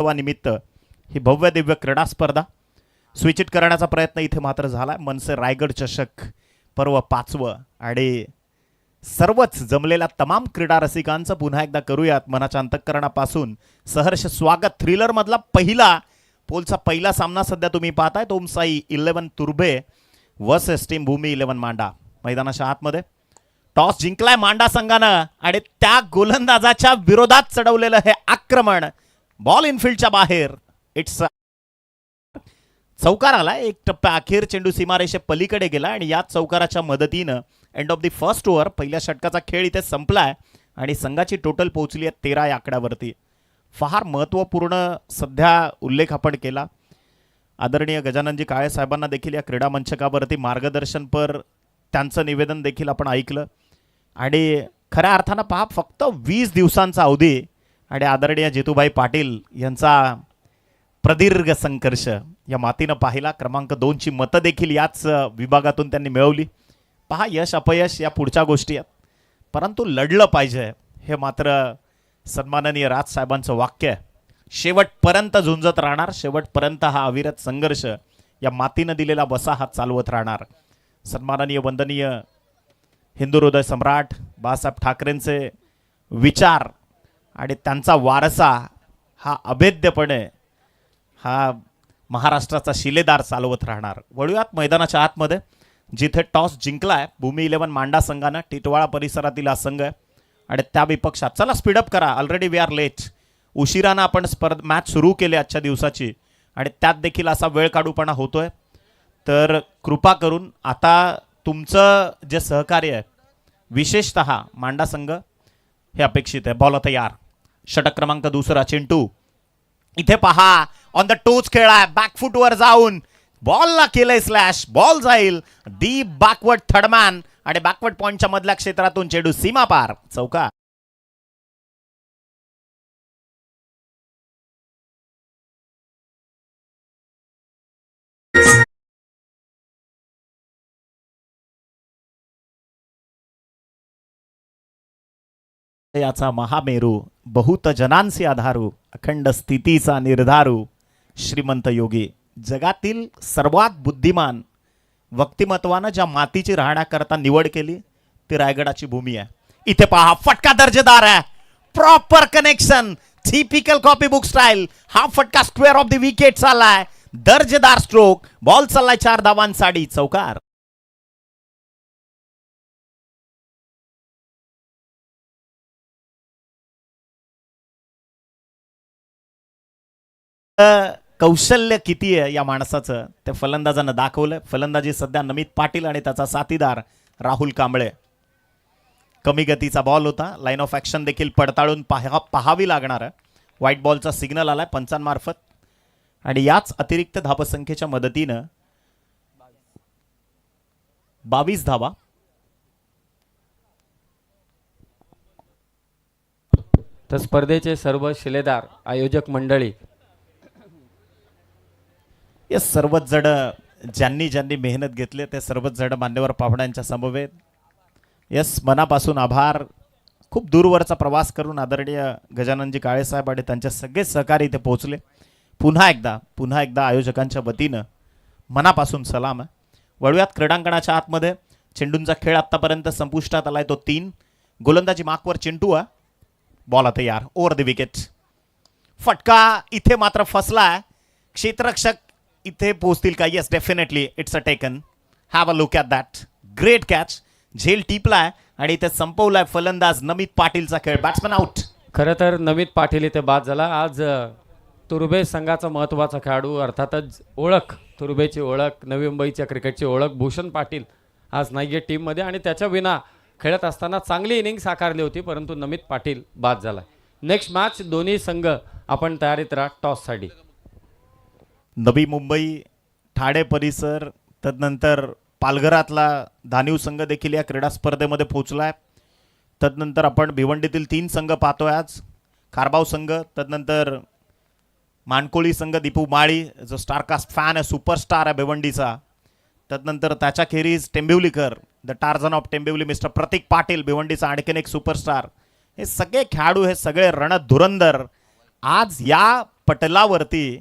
निमित्त ही भव्य दिव्य क्रीडा स्पर्धा स्विचिट करण्याचा प्रयत्न इथे मात्र झाला। मनसे रायगड चषक पर्व 5वं आणि सर्वच जमलेल्या तमाम क्रीडा रसिकांचं पुन्हा एकदा करूयात मनाच्या अंतःकरणापासून सहर्ष स्वागत। थ्रिलर मधला पोलचा पहिला सामना सध्या तुम्ही पाहताय ओमसाई 11 तुर्भे वर्सेस टीम भूमी 11 मांडा। मैदानाच्या आतमध्ये टॉस जिंकलाय मांडा संघानं आणि त्या गोलंदाजाच्या विरोधात चढवलेलं हे आक्रमण बॉल इनफिल्डच्या बाहेर इट्स चौकार आला। एक टप्प्या अखेर चेंडू सीमारेषे पलीकडे गेला आणि या चौकाराच्या मदतीनं end of the first over पहिल्या षटकाचा खेळ इथे संपलाय आणि संघाची टोटल पोहोचली आहे 13 या आकड्यावरती। फार महत्त्वपूर्ण सध्या उल्लेख आपण केला। आदरणीय गजाननजी काळे साहेबांना देखील या क्रीडा मंचकावरती मार्गदर्शनपर त्यांचं निवेदन देखील आपण ऐकलं आणि खऱ्या अर्थानं पहा फक्त 20 दिवसांचा अवधी आणि आदरणीय जितूभाई पाटील यांचा प्रदीर्घ संघर्ष या मातीनं पाहिला। क्रमांक 2 ची मतं देखील याच विभागातून त्यांनी मिळवली। पहा यश अपयश या पुढच्या गोष्टी आहेत परंतु लढलं पाहिजे हे मात्र सन्माननीय राज साहेबांचं वाक्य आहे। शेवटपर्यंत झुंजत राहणार, शेवटपर्यंत हा अविरत संघर्ष या मातीनं दिलेला वसा हा चालवत राहणार। सन्माननीय वंदनीय हिंदू हृदय सम्राट बाळासाहेब ठाकरेंचे विचार आणि त्यांचा वारसा हा अभेद्यपणे हा महाराष्ट्राचा शिलेदार चालवत राहणार। वळूयात मैदानाच्या आतमध्ये जिथे टॉस जिंकलाय भूमी 11 मांडा संघानं। टिटवाळा परिसरातील हा संघ आहे आणि त्या विपक्षात चला स्पीडअप करा, ऑलरेडी वी आर लेट। उशिरानं आपण मॅच सुरू केली आजच्या दिवसाची आणि त्यात देखील असा वेळ काढूपणा होतोय तर कृपा करून आता तुमचं जे सहकार्य आहे विशेषतः मांडा संघ हे अपेक्षित आहे। बॉल तयार, षटक क्रमांक 2 चिंटू इथे पहा ऑन द टोच खेळाय, बॅकफुटवर जाऊन बॉलला केलंय स्लॅश, बॉल जाईल डीप बॅकवर्ड थर्डमॅन आणि बॅकवर्ड पॉइंटच्या मधल्या क्षेत्रातून चेंडू सीमा पार चौका। याचा महामेरू बहुत जनांसी आधारू अखंड स्थितीचा निर्धारू श्रीमंत योगी। जगातील सर्वात बुद्धिमान व्यक्तिमत्वानं ज्या मातीची राहण्याकरता निवड केली ती रायगडाची भूमी आहे। इथे पहा फटका दर्जेदार आहे, proper connection, typical copy book style. हा फटका स्क्वेअर ऑफ द विकेट चाललाय, दर्जेदार स्ट्रोक, बॉल चाललाय 4 धावांसाठी चौकार। कौशल्य किती आहे या माणसाचं ते फलंदाजानं दाखवलं। फलंदाजी सध्या नमित पाटील आणि त्याचा साथीदार राहुल कांबळे। कमी गतीचा बॉल होता, लाईन ऑफ ऍक्शन देखील पडताळून पाहावी लागणार आहे। व्हाईट बॉलचा सिग्नल आलाय पंचांमार्फत आणि याच अतिरिक्त धावसंख्येच्या मदतीनं 22 धावा तर स्पर्धेचे सर्व शिलेदार आयोजक मंडळी या सर्वच जण ज्यांनी मेहनत घेतली ते सर्वच जण मान्यवर पाहुण्यांच्या समवेत यस मनापासून आभार। खूप दूरवरचा प्रवास करून आदरणीय गजाननजी काळे साहेब आणि त्यांचे सगळे सहकारी इथे पोहोचले। पुन्हा एकदा आयोजकांच्या वतीनं मनापासून सलाम आहे। वळूयात क्रीडांगणाच्या आतमध्ये चेंडूंचा खेळ आतापर्यंत संपुष्टात आलाय तो 3। गोलंदाजी मार्कवर चिंटू आहे, बॉल आता यार ओव्हर द विकेट। फटका इथे मात्र फसलाय, क्षेत्ररक्षक इथे पोहोचतील का? Yes definitely it's a taken, have a look at that, great catch. झेल टिपलाय आणि इथे संपवलाय फलंदाज नमित पाटीलचा खेळ, बॅट्समॅन आउट। खरं तर नमित पाटील इथे बाद झाला। आज तुर्भे संघाचा महत्त्वाचा खेळाडू अर्थातच ओळख, तुर्भेची ओळख, नवी मुंबईच्या क्रिकेटची ओळख भूषण पाटील आज नाही आहे टीममध्ये आणि त्याच्या विना खेळत असताना चांगली इनिंग साकारली होती परंतु नमित पाटील बाद झाला। नेक्स्ट मॅच दोन्ही संघ आपण तयारीत राहा टॉससाठी। नवी मुंबई ठाणे परिसर तदनंतर पालघरातला धानिव संघ देखील या क्रीडा स्पर्धेमध्ये पोहोचलाय। तदनंतर आपण भिवंडीतील 3 संघ पाहतोय आज, खारबाव संघ, तदनंतर मानकोळी संघ, दीपू माळी जो स्टारकास्ट फॅन आहे, सुपरस्टार आहे भिवंडीचा, तदनंतर त्याच्या खेरीज टेंबिवलीकर द टार्झन ऑफ टेंबिवली मिस्टर प्रतीक पाटील भिवंडीचा आणखीन एक सुपरस्टार। हे सगळे खेळाडू, हे सगळे रणधुरंदर आज या पटलावरती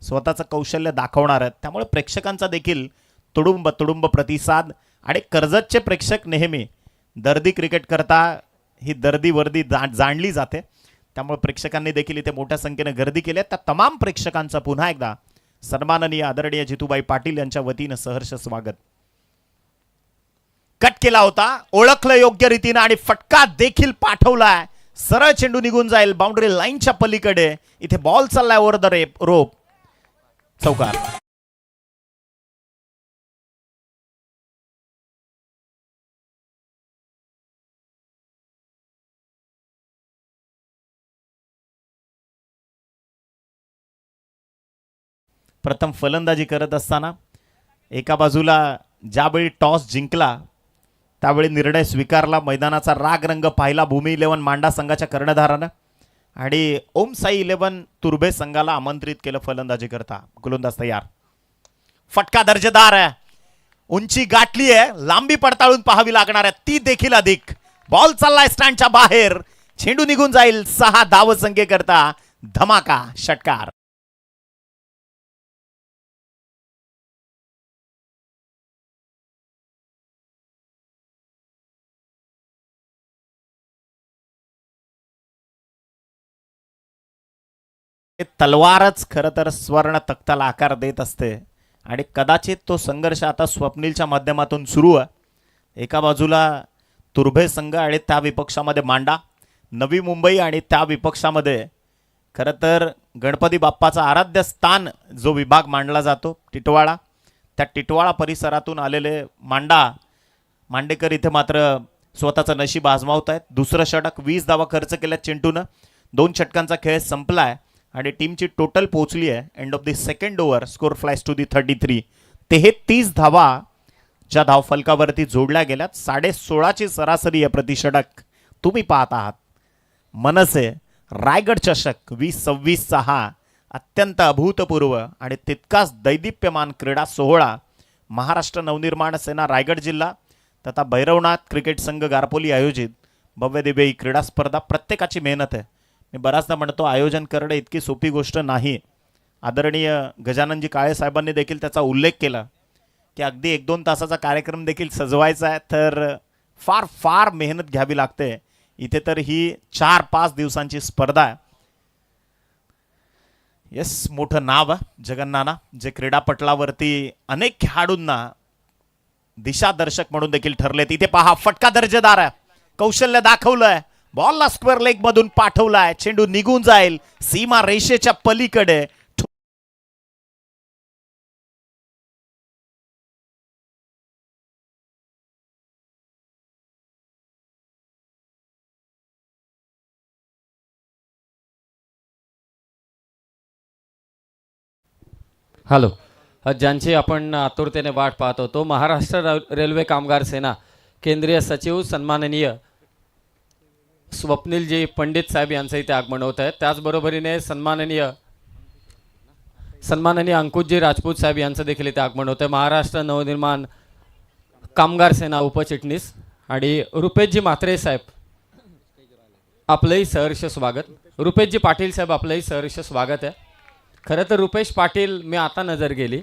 स्वतःचं कौशल्य दाखवणार आहेत. त्यामुळे प्रेक्षकांचा देखील तुडुंब तुडुंब प्रतिसाद. आणि कर्जतचे प्रेक्षक नेहमी दर्दी क्रिकेट करता ही दर्दी वर्दी जाणली जाते. त्यामुळे प्रेक्षकांनी देखील इथे मोठ्या संख्येने गर्दी केली आहे. त्या तमाम प्रेक्षकांचं पुन्हा एकदा सन्माननीय आदरणीय जितूबाई पाटील यांच्या वतीनं सहर्ष स्वागत. कट केला होता, ओळखलं योग्य रीतीनं आणि फटका देखील पाठवलाय. सरळ चेंडू निघून जाईल बाउंड्री लाईनच्या पलीकडे. इथे बॉल चाललाय ओव्हर द रोप. चौकार. प्रथम फलंदाजी करत असताना एका बाजूला ज्यावेळी टॉस जिंकला त्यावेळी निर्णय स्वीकारला. मैदानाचा राग रंग पाहिला भूमी 11 मांडा संघाच्या कर्णधारानं आणि ओम साई 11 तुर्भे संघाला आमंत्रित केलं फलंदाजी करता. गोलंदाज तयार. फटका दर्जेदार आहे. उंची गाठली आहे, लांबी पडताळून पाहावी लागणार आहे ती देखील अधिक. बॉल चाललाय स्टँडच्या बाहेर, चेंडू निघून जाईल. 6 धाव संख्येकरता धमाका षटकार. तलवारच खरं तर स्वर्ण तख्ताला आकार देत असते आणि कदाचित तो संघर्ष आता स्वप्नीलच्या माध्यमातून सुरू आहे. एका बाजूला तुर्भे संघ आणि त्या विपक्षामध्ये मांडा, नवी मुंबई आणि त्या विपक्षामध्ये खरं तर गणपती बाप्पाचा आराध्य स्थान जो विभाग मांडला जातो टिटवाळा, त्या टिटवाळा परिसरातून आलेले मांडेकर इथे मात्र स्वतःचं नशीब आजमावत आहेत. दुसरं षटक 20 धावा खर्च केल्या चिंटूनं. 2 षटकांचा खेळ संपलाय आणि टीमची टोटल पोहोचली आहे end of the second over. Score flies to the 33. 33 धावा ज्या धावफलकावरती जोडल्या गेल्यात. 16.5ची सरासरी आहे प्रतिषटक. तुम्ही पाहत आहात मनसे रायगड चषक 2026चा हा अत्यंत अभूतपूर्व आणि तितकाच दैदिप्यमान क्रीडा सोहळा महाराष्ट्र नवनिर्माण सेना रायगड जिल्हा तथा भैरवनाथ क्रिकेट संघ गारपोली आयोजित भव्य दिव्य ही क्रीडा स्पर्धा. प्रत्येकाची मेहनत आहे. मी बराचदा म्हणतो आयोजन करणं इतकी सोपी गोष्ट नाही. आदरणीय गजाननजी काळे साहेबांनी देखील त्याचा उल्लेख केला की अगदी 1-2 तासाचा कार्यक्रम देखील सजवायचा आहे तर फार फार मेहनत घ्यावी लागते. इथे तर ही 4-5 दिवसांची स्पर्धा आहे. येस, मोठं नाव आहे जगन्नाना, जे क्रीडापटलावरती अनेक खेळाडूंना दिशादर्शक म्हणून देखील ठरले. तिथे पहा फटका दर्जेदार आहे, कौशल्य दाखवलंय. बॉलला स्क्वेअर लेग मधून पाठवलाय, चेंडू निघून जाईल सीमा रेषेच्या पलीकडे. हॅलो. ज्यांची आपण आतुरतेने वाट पाहत होतो, महाराष्ट्र रेल्वे कामगार सेना केंद्रीय सचिव सन्माननीय स्वप्नीलजी पंडित साहेब यांचं इथे आगमन होत आहे. त्याचबरोबरीने सन्माननीय अंकुशजी राजपूत साहेब यांचं देखील इथे आगमन होतं आहे. महाराष्ट्र नवनिर्माण कामगार सेना उपचिटणीस आणि रुपेशजी म्हात्रे साहेब आपलंही सहर्ष स्वागत. रुपेशजी पाटील साहेब आपलंही सहर्ष स्वागत आहे. खरं तर रुपेश पाटील, मी आता नजर गेली,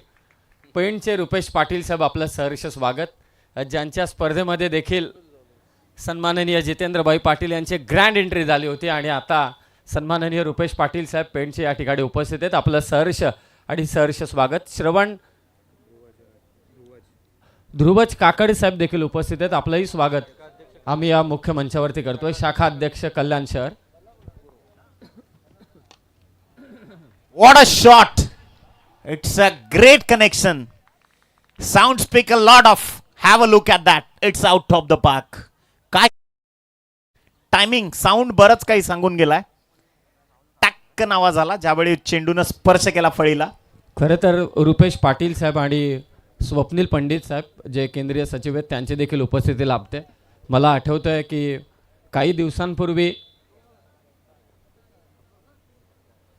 पेंटचे रुपेश पाटील साहेब आपलं सहर्ष स्वागत. ज्यांच्या स्पर्धेमध्ये देखील सन्माननीय जितेंद्रभाई पाटील यांची ग्रँड एंट्री झाली होती आणि आता सन्माननीय रुपेश पाटील साहेब पेंटचे या ठिकाणी उपस्थित आहेत. आपलं सहर्ष आणि सहर्ष स्वागत. श्रवण ध्रुवज काकड साहेब देखील उपस्थित आहेत. आपलंही स्वागत आम्ही या मुख्य मंचावरती करतोय. शाखा अध्यक्ष कल्याण शहर. What a shot! It's a great connection. Sound speak a lot of. Have a look at that. It's out of the park. काय टायमिंग, साऊंड बरंच काही सांगून गेलाय. टक्कन आवाज आला ज्यावेळी चेंडून स्पर्श केला फळीला. खरं तर रुपेश पाटील साहेब आणि स्वप्नील पंडित साहेब जे केंद्रीय सचिव आहेत त्यांची देखील उपस्थिती लाभते. मला आठवतं आहे की काही दिवसांपूर्वी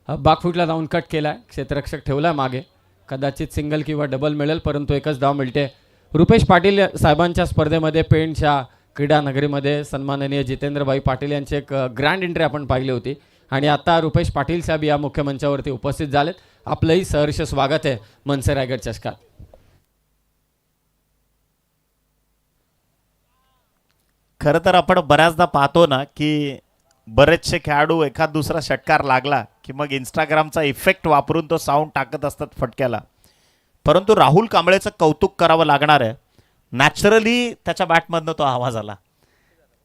बागफुटला जाऊन कट केला आहे, क्षेत्ररक्षक ठेवला आहे मागे. कदाचित सिंगल किंवा डबल मिळेल परंतु एकच धाव मिळते. रुपेश पाटील साहेबांच्या स्पर्धेमध्ये पेंटच्या क्रीडा नगरीमध्ये सन्माननीय जितेंद्रभाई पाटील यांची एक ग्रँड एंट्री आपण पाहिली होती. आणि आता रुपेश पाटील साहेब या मुख्य मंचावरती उपस्थित झालेत. आपलंही सहर्ष स्वागत आहे मनसे रायगड चषकात. खरं तर आपण बऱ्याचदा पाहतो ना की बरेचसे खेळाडू एखाद दुसरा षटकार लागला की मग इंस्टाग्रामचा इफेक्ट वापरून तो साऊंड टाकत असतात फटक्याला. परंतु राहुल कांबळेचं कौतुक करावं लागणार आहे. नॅचरली त्याच्या बॅटमधनं तो आवाज आला.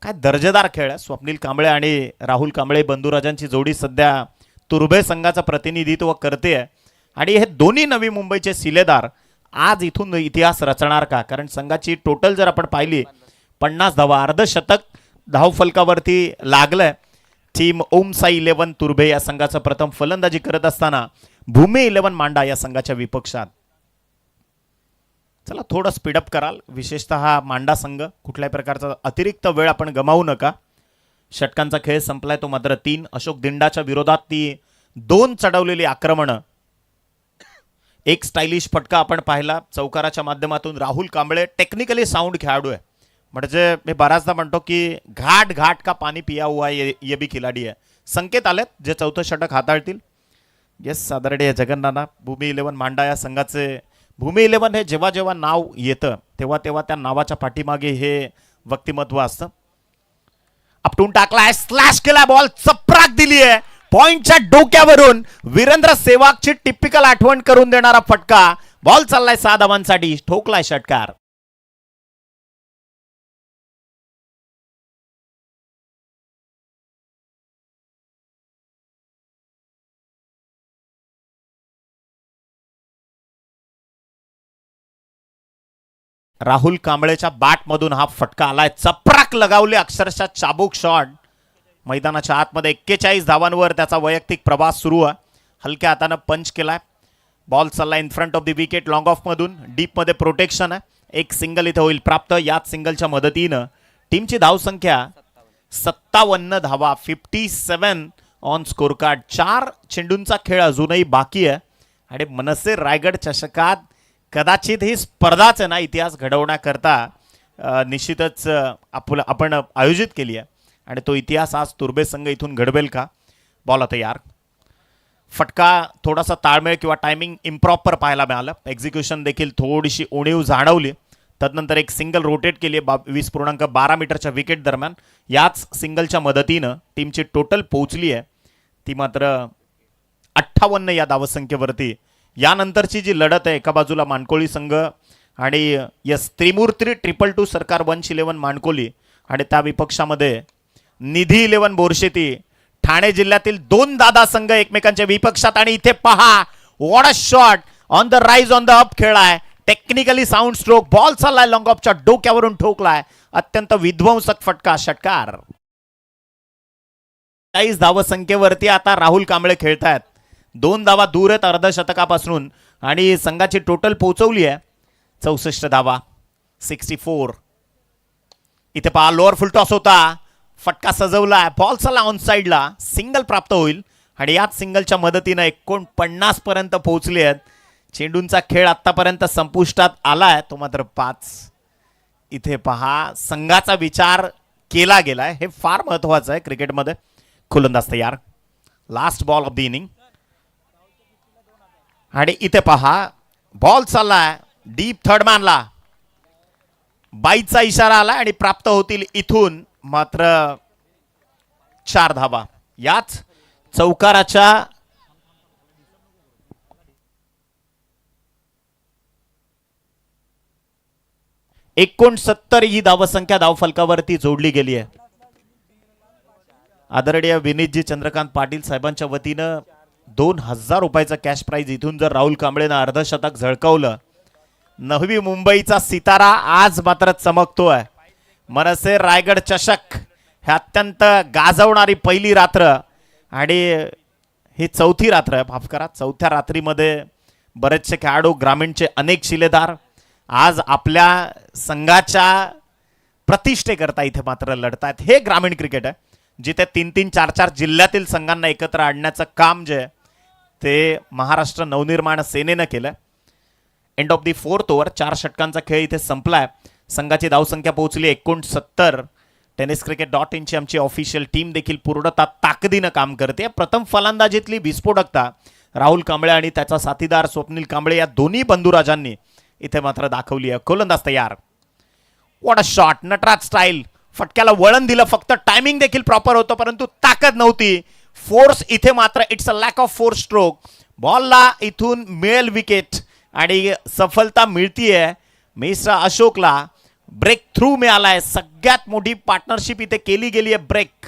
काय दर्जेदार खेळ आहे. स्वप्नील कांबळे आणि राहुल कांबळे बंधुराजांची जोडी सध्या तुर्भे संघाचं प्रतिनिधित्व करते आहे आणि हे दोन्ही नवी मुंबईचे शिलेदार आज इथून इतिहास रचणार का. कारण संघाची टोटल जर आपण पाहिली 50 धावा, अर्धशतक धावफलकावरती लागलंय. टीम ओम साई 11 तुर्भे या संघाचं प्रथम फलंदाजी करत असताना भूमी 11 मांडा या संघाच्या विपक्षात. चला थोडं स्पीडअप कराल. विशेषतः मांडा संघ कुठल्याही प्रकारचा अतिरिक्त वेळ आपण गमावू नका. षटकांचा खेळ संपलाय तो मात्र 3. अशोक दिंडाच्या विरोधात ती 2 चढवलेली आक्रमणं. एक स्टायलिश फटका आपण पाहिला चौकाराच्या माध्यमातून. राहुल कांबळे टेक्निकली साऊंड खेळाडू आहे. म्हणजे मी बऱ्याचदा म्हणतो की घाट घाट का पाणी पिया हुआ ये भी खिलाडी आहे. संकेत आलेत जे चौथं षटक हाताळतील. येस आदरणीय जगन्नाना भूमी 11 मांडा या संघाचे. भूमी 11 हे जेव्हा जेव्हा नाव येतं तेव्हा तेव्हा त्या नावाच्या पाठीमागे हे व्यक्तिमत्व असतं. आपटून टाकलाय, स्लॅश केलाय, बॉल चपराक दिली आहे पॉइंटच्या डोक्यावरून. वीरेंद्र सेवागची टिपिकल आठवण करून देणारा फटका. बॉल चाललाय 6 धावांसाठी. ठोकलाय षटकार. राहुल कांबळेच्या बॅटमधून हा फटका आलाय. चपराक लगावले अक्षरशः चाबूक शॉट. मैदानाच्या आतमध्ये 41 धावांवर त्याचा वैयक्तिक प्रवास सुरू आहे. हलक्या हातानं पंच केलाय. बॉल चालला in front of the wicket long of मधून. डीप मध्ये प्रोटेक्शन आहे. एक सिंगल इथे होईल प्राप्त. याच सिंगलच्या मदतीनं टीमची धावसंख्या 57 धावा, 57 ऑन स्कोर कार्ड. 4 चेंडूंचा खेळ अजूनही बाकी आहे आणि मनसे रायगड चषकात कदाचित ही स्पर्धाच आहे ना इतिहास घडवण्याकरता निश्चितच आपण आयोजित केली आहे आणि तो इतिहास आज तुर्भे संघ इथून घडवेल का. बॉल आता यार. फटका थोडासा ताळमेळ किंवा टायमिंग इम्प्रॉपर पाहायला मिळालं. एक्झिक्युशन देखील थोडीशी उणीव जाणवली. तदनंतर एक सिंगल रोटेट केली 20.12 मीटरच्या विकेट दरम्यान. याच सिंगलच्या मदतीनं टीमची टोटल पोहोचली आहे ती मात्र 58 या धावसंख्येवरती. यानंतरची जी लढत आहे एका बाजूला मानकोळी संघ आणि यस त्रिमूर्ती 222 सरकार 111 मानकोली आणि त्या विपक्षामध्ये निधी 11 बोरशेती. ठाणे जिल्ह्यातील 2 दादा संघ एकमेकांच्या विपक्षात. आणि इथे पहा what a shot on the rise on the up खेळाय. Technically sound stroke. बॉल चाललाय लॉंग ऑफच्या डोक्यावरून ठोकलाय. अत्यंत विध्वंसक फटका. षटकार. 40 धावसंख्येवरती आता राहुल कांबळे खेळतायत. 2 धावा दूर आहेत अर्धशतकापासून आणि संघाची टोटल पोहोचवली आहे 64 धावा, 64. इथे पहा लोअर फुल टॉस होता. फटका सजवला. बॉल चला ऑन साइडला. सिंगल प्राप्त होईल आणि याच सिंगलच्या मदतीनं 49 पर्यंत पोहोचले आहेत. चेंडूंचा खेळ आतापर्यंत संपुष्टात आलाय तो मात्र 5. इथे पहा संघाचा विचार केला गेलाय. हे फार महत्वाचं आहे क्रिकेटमध्ये. खुलंदाज तयार. Last ball of the inning. आणि इथे पहा बॉल चाललाय डीप थर्ड मॅनला. बाईचा इशारा आला आणि प्राप्त होतील इथून मात्र 4 धावा. याच चौकाराच्या 69 ही धावसंख्या धावफलकावरती जोडली गेली आहे. आदरणीय विनीतजी चंद्रकांत पाटील साहेबांच्या वतीनं 2000 रुपयाचा कॅश प्राइज. इथून जर राहुल कांबळेनं अर्धशतक झळकावलं नवी मुंबईचा सितारा आज मात्र चमकतोय. मनसे रायगड चषक हे अत्यंत गाजवणारी पहिली रात्र आणि ही चौथी रात्र आहे. माफ करा, चौथ्या रात्रीमध्ये बरेचसे खेळाडू ग्रामीणचे अनेक शिलेदार आज आपल्या संघाच्या प्रतिष्ठेकरता इथे मात्र लढतायत. हे ग्रामीण क्रिकेट आहे जिथे 3-3, 4-4 जिल्ह्यातील संघांना एकत्र आणण्याचं काम जे ते महाराष्ट्र नवनिर्माण सेनेनं केलं. End of the 4th over. 4 षटकांचा खेळ इथे संपलाय. संघाची धावसंख्या पोहोचली 69. tenniscricket.in ची आमची ऑफिशियल टीम देखील पूर्णतः ताकदीनं काम करते. प्रथम फलंदाजीतली विस्फोटकता राहुल कांबळे आणि त्याचा साथीदार स्वप्नील कांबळे या दोन्ही बंधुराजांनी इथे मात्र दाखवली आहे. गोलंदाज तयार. What a shot, Nataraj style. फटक्याला वळण दिलं, फक्त टायमिंग देखील प्रॉपर होतं परंतु ताकद नव्हती. फोर्स इथे मात्र it's a lack of force stroke. बॉलला इथून मिळेल विकेट आणि सफलता मिळतीये मिस्टर अशोकला. ब्रेक थ्रू मिळालाय. सगळ्यात मोठी पार्टनरशिप इथे केली गेली आहे ब्रेक.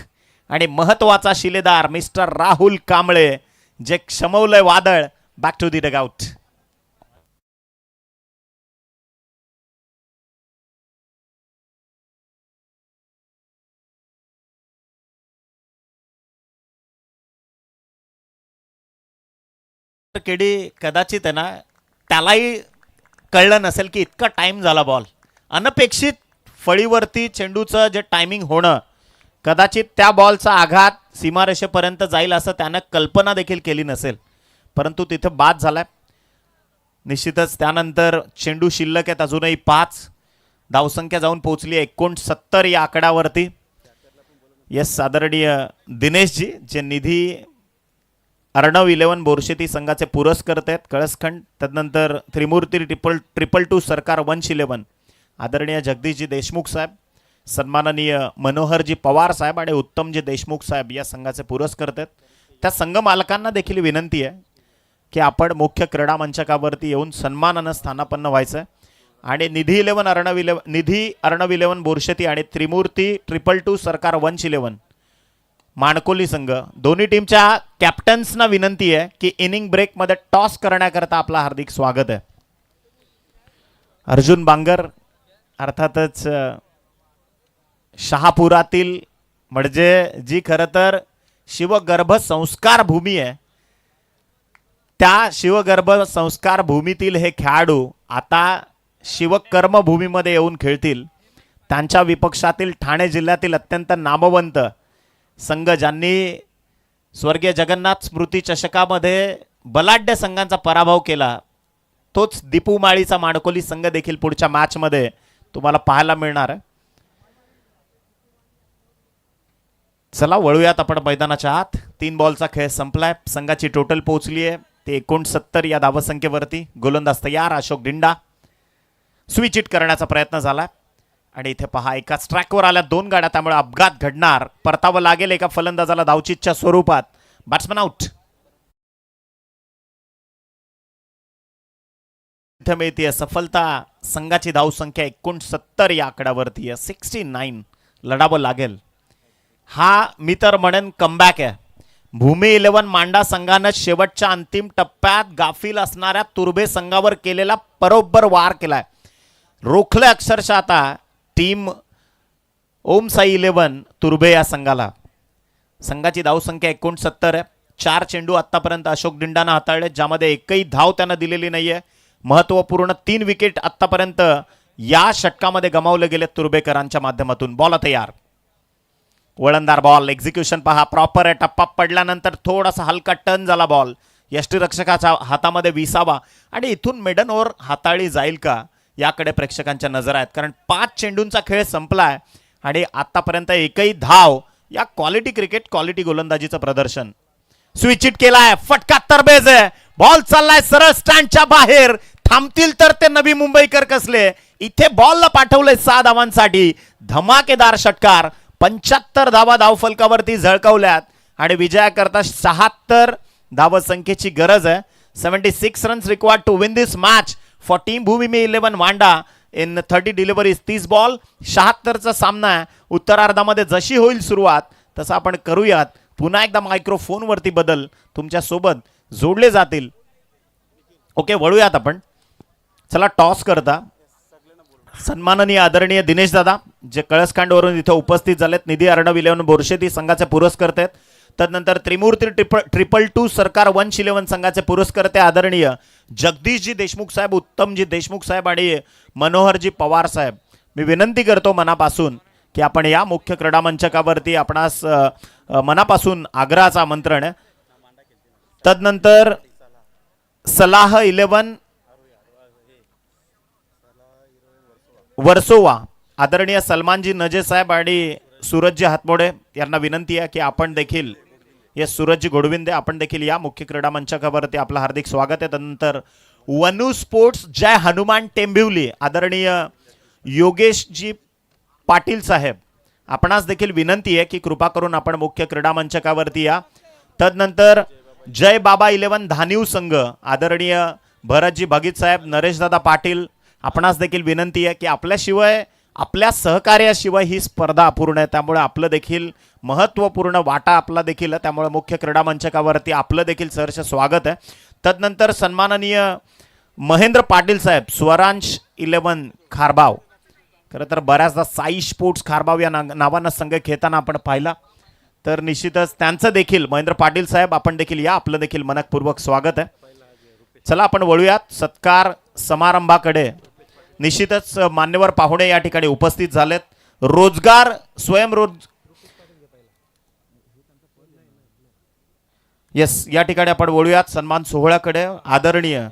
आणि महत्वाचा शिलेदार मिस्टर राहुल कांबळे जे शमवलंय वादळ. Back to the dugout. KD कदाचित आहे ना त्यालाही कळलं नसेल की इतका टाइम झाला. बॉल अनपेक्षित फळीवरती चेंडूचं जे टायमिंग होणं, कदाचित त्या बॉलचा आघात सीमारेषेपर्यंत जाईल असं त्यानं कल्पना देखील केली नसेल परंतु तिथे बाद झालाय. निश्चितच त्यानंतर चेंडू शिल्लक आहेत अजूनही 5. धावसंख्या जाऊन पोहोचली 69 या आकड्यावरती. येस, आदरणीय दिनेशजी जे निधी अर्णव 11 बोरशेती संघाचे पुरस्कृत आहेत कळसखंड. तदनंतर त्रिमूर्ती ट्रिपल टू सरकार 111 आदरणीय जगदीशजी देशमुख साहेब, सन्माननीय मनोहरजी पवार साहेब आणि उत्तमजी देशमुख साहेब या संघाचे पुरस्कृत आहेत. त्या संघ मालकांना देखील विनंती आहे की आपण मुख्य क्रीडा मंचकावरती येऊन सन्मानानं स्थानापन्न व्हायचं आहे. आणि निधी अर्णव 11 बोरशेती आणि त्रिमूर्ती ट्रिपल टू सरकार 111 माणकोली संघ दोन्ही टीमच्या कॅप्टन्सना विनंती आहे की इनिंग ब्रेकमध्ये टॉस करण्याकरता आपला हार्दिक स्वागत आहे. अर्जुन बांगर अर्थातच शहापुरातील म्हणजे जी खरं तर शिवगर्भ संस्कार भूमी आहे त्या शिवगर्भ संस्कार भूमीतील हे खेळाडू आता शिवकर्म भूमीमध्ये येऊन खेळतील. त्यांच्या विपक्षातील ठाणे जिल्ह्यातील अत्यंत नामवंत संघ ज्यांनी स्वर्गीय जगन्नाथ स्मृती चषकामध्ये बलाढ्य संघांचा पराभव केला तोच दीपू माळीचा माणकोली संघ देखील पुढच्या मॅचमध्ये तुम्हाला पाहायला मिळणार आहे. चला वळूयात आपण मैदानाच्या आत. 3 बॉलचा खेळ संपलाय. संघाची टोटल पोहोचली आहे ते 69 या धावसंख्येवरती. गोलंदाज तयार. अशोक डिंडा. स्विच इट करण्याचा प्रयत्न झाला आणि इथे पहा एका स्ट्राईकवर आल्या 2 गाड्या त्यामुळे अपघात घडणार. परतावं लागेल एका फलंदाजाला धावचीतच्या स्वरूपात. Batsman out. इथे मिळतीये सफलता. संघाची धावसंख्या 69 या आकड्यावरती आहे. 69 लढावं लागेल. हा मी तर म्हणेन कमबॅक आहे. भूमी 11 मांडा संघानं शेवटच्या अंतिम टप्प्यात गाफील असणाऱ्या तुर्भे संघावर केलेला बरोबर वार केलाय. रोखलं अक्षरशः आता टीम ओम साई 11 तुर्भे या संघाला. संघाची धावसंख्या 69 आहे. 4 चेंडू आतापर्यंत अशोक डिंडानं हाताळले ज्यामध्ये एकही धाव त्यानं दिलेली नाहीये. महत्वपूर्ण 3 विकेट आतापर्यंत या षटकामध्ये गमावले गेले तुर्भेकरांच्या माध्यमातून. बॉल तयार. वळणदार बॉल. एक्झिक्युशन पहा प्रॉपर आहे. टप्पा पडल्यानंतर थोडासा हलका टर्न झाला बॉल. यष्टीरक्षकाच्या हातामध्ये विसावा आणि इथून मेडन ओव्हर हाताळली जाईल का याकडे प्रेक्षकांच्या नजर आहेत कारण 5 चेंडूंचा खेळ संपलाय आणि आतापर्यंत एकही धाव. या क्वालिटी क्रिकेट क्वालिटी गोलंदाजीचं प्रदर्शन. स्विच इट केलाय. फटका तरबेज आहे. बॉल चाललाय सरळ स्टँडच्या बाहेर. थांबतील तर ते नवी मुंबईकर कसले. इथे बॉलला पाठवलंय 6 धावांसाठी. धमाकेदार षटकार. 75 धावा धावफलकावरती झळकावल्यात आणि विजयाकरता 76 धावसंख्येची गरज आहे. 76 runs required to win this match for team Bhumi 11 Manda in 30 deliveries 30 ball. 76चा सामना आहे. उत्तरार्धामध्ये जशी होईल सुरुवात तसं आपण करूयात. पुन्हा एकदा मायक्रोफोनवरती बदल तुमच्या सोबत जोडले जातील. ओके वळूयात आपण. चला टॉस करता सन्माननीय आदरणीय दिनेश दादा जे कळसखांडवरून इथे उपस्थित झालेत. निधी अर्णव 11 बोरशेती संघाचे पुरस्कर्ते आहेत. तदनंतर त्रिमूर्ती ट्रिपल टू सरकार 111 संघाचे पुरस्कर्ते आदरणीय जगदीशजी देशमुख साहेब, उत्तमजी देशमुख साहेब आणि मनोहरजी पवार साहेब. मी विनंती करतो मनापासून की आपण या मुख्य क्रीडा मंचकावरती आपणास मनापासून आग्रहाचं आमंत्रण आहे. तदनंतर सलाह 11 वर्सोवा आदरणीय सलमानजी नजे साहेब आणि सूरजजी हातमोडे यांना विनंती आहे की आपण देखील सूरजजी गोडविंदे आपण देखील या मुख्य क्रीडा मंचावरती आपलं हार्दिक स्वागत आहे. त्यानंतर वनू स्पोर्ट्स जय हनुमान टेंबिवली आदरणीय योगेशजी पाटील साहेब आपणास देखील विनंती आहे की कृपा करून आपण मुख्य क्रीडा मंचावरती या. तदनंतर जय बाबा 11 धानिव संघ आदरणीय भरतजी भगीत साहेब नरेशदादा पाटील आपणास देखील विनंती आहे की आपल्याशिवाय आपल्या सहकार्याशिवाय ही स्पर्धा अपूर्ण आहे, त्यामुळे आपलं देखील महत्त्वपूर्ण वाटा आपला देखील आहे. त्यामुळे मुख्य क्रीडा मंचावरती आपलं देखील सहर्ष स्वागत आहे. तदनंतर सन्माननीय महेंद्र पाटील साहेब स्वरांश 11 खारबाव खरं तर बऱ्याचदा साई स्पोर्ट्स खारबाव या नावानं संघ खेळताना आपण पाहिला, तर निश्चितच त्यांचं देखील महेंद्र पाटील साहेब आपण देखील या आपलं देखील मनपूर्वक स्वागत आहे. चला आपण वळूयात सत्कार समारंभाकडे. निश्चितच मान्यवर पाहुणे या ठिकाणी उपस्थित झालेत. रोजगार या ठिकाणी आपण वळूयात सन्मान सोहळ्याकडे. आदरणीय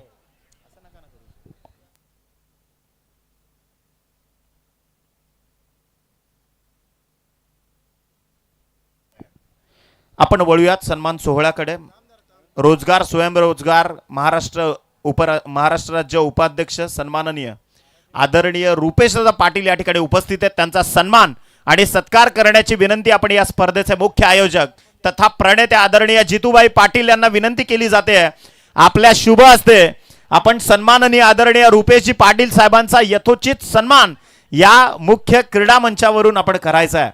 आपण वळूयात सन्मान सोहळ्याकडे. रोजगार स्वयंरोजगार महाराष्ट्र राज्य उपाध्यक्ष सन्माननीय आदरणीय रुपेशदादा पाटील या ठिकाणी उपस्थित आहेत. त्यांचा सन्मान आणि सत्कार करण्याची विनंती आपण या स्पर्धेचे मुख्य आयोजक तथा प्रणेते आदरणीय जितूबाई पाटील यांना विनंती केली जाते. आपल्या शुभ हस्ते आपण सन्माननीय आदरणीय रुपेशजी पाटील साहेबांचा यथोचित सन्मान या मुख्य क्रीडा मंचावरून आपण करायचा आहे.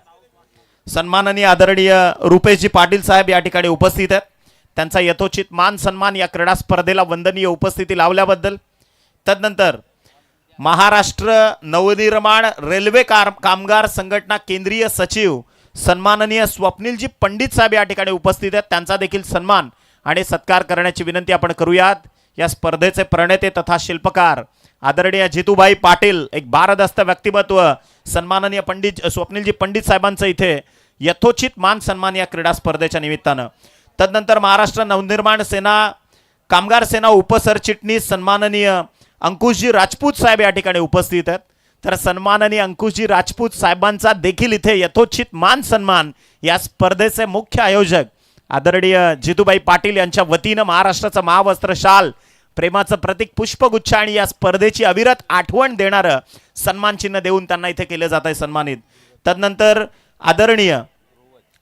सन्माननीय आदरणीय रुपेशजी पाटील साहेब या ठिकाणी उपस्थित आहेत. त्यांचा यथोचित मान सन्मान या क्रीडा स्पर्धेला वंदनीय उपस्थिती लावल्याबद्दल. तदनंतर महाराष्ट्र नवनिर्माण रेल्वे कामगार संघटना केंद्रीय सचिव सन्माननीय स्वप्नीलजी पंडित साहेब या ठिकाणी उपस्थित आहेत. त्यांचा देखील सन्मान आणि सत्कार करण्याची विनंती आपण करूयात. या स्पर्धेचे प्रणेते तथा शिल्पकार आदरणीय जितूबाई पाटील एक भारदस्त व्यक्तिमत्व सन्माननीय स्वप्नीलजी पंडित साहेबांचं इथे यथोचित मान सन्मान या क्रीडा स्पर्धेच्या निमित्तानं. तदनंतर महाराष्ट्र नवनिर्माण सेना कामगार सेना उपसरचिटणीस सन्माननीय अंकुशजी राजपूत साहेब या ठिकाणी उपस्थित आहेत. तर सन्माननीय अंकुशजी राजपूत साहेबांचा देखील इथे यथोचित मान सन्मान या स्पर्धेचे मुख्य आयोजक आदरणीय जितूबाई पाटील यांच्या वतीनं महाराष्ट्राचं महावस्त्र शाल प्रेमाचं प्रतीक पुष्पगुच्छ आणि या स्पर्धेची अविरत आठवण देणारं सन्मान चिन्ह देऊन त्यांना इथे केले जात आहे सन्मानित. तदनंतर आदरणीय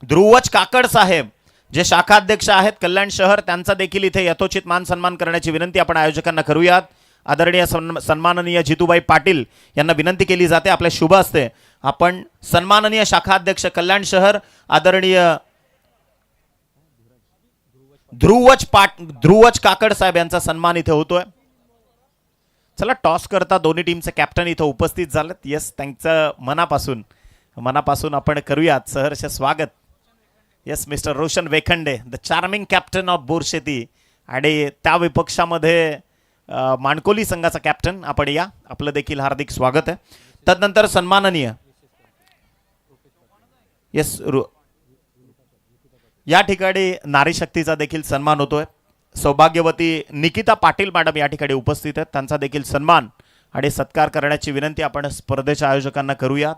ध्रुवज काकड साहेब जे शाखाध्यक्ष आहेत कल्याण शहर त्यांचा देखील इथे यथोचित मान सन्मान करण्याची विनंती आपण आयोजकांना करूयात. आदरणीय सन्माननीय जितूबाई पाटील यांना विनंती केली जाते आपल्या शुभ हस्ते आपण सन्माननीय शाखाध्यक्ष कल्याण शहर आदरणीय ध्रुवज काकड साहेब यांचा सन्मान इथे होतोय. चला टॉस करता दोन्ही टीमचे कॅप्टन इथे उपस्थित झालेत. येस त्यांचं मनापासून आपण करूयात सहर्ष स्वागत. Yes mister Roshan Wekhande the charming captain of Borsheti आणि त्या विपक्षामध्ये माणकोली संघाचा कॅप्टन आपण या आपलं देखील हार्दिक स्वागत आहे. तदनंतर सन्माननीय या ठिकाणी नारी शक्तीचा देखील सन्मान होतोय. सौभाग्यवती निकिता पाटील मॅडम या ठिकाणी उपस्थित आहेत. त्यांचा देखील सन्मान आणि सत्कार करण्याची विनंती आपण स्पर्धेच्या आयोजकांना करूया.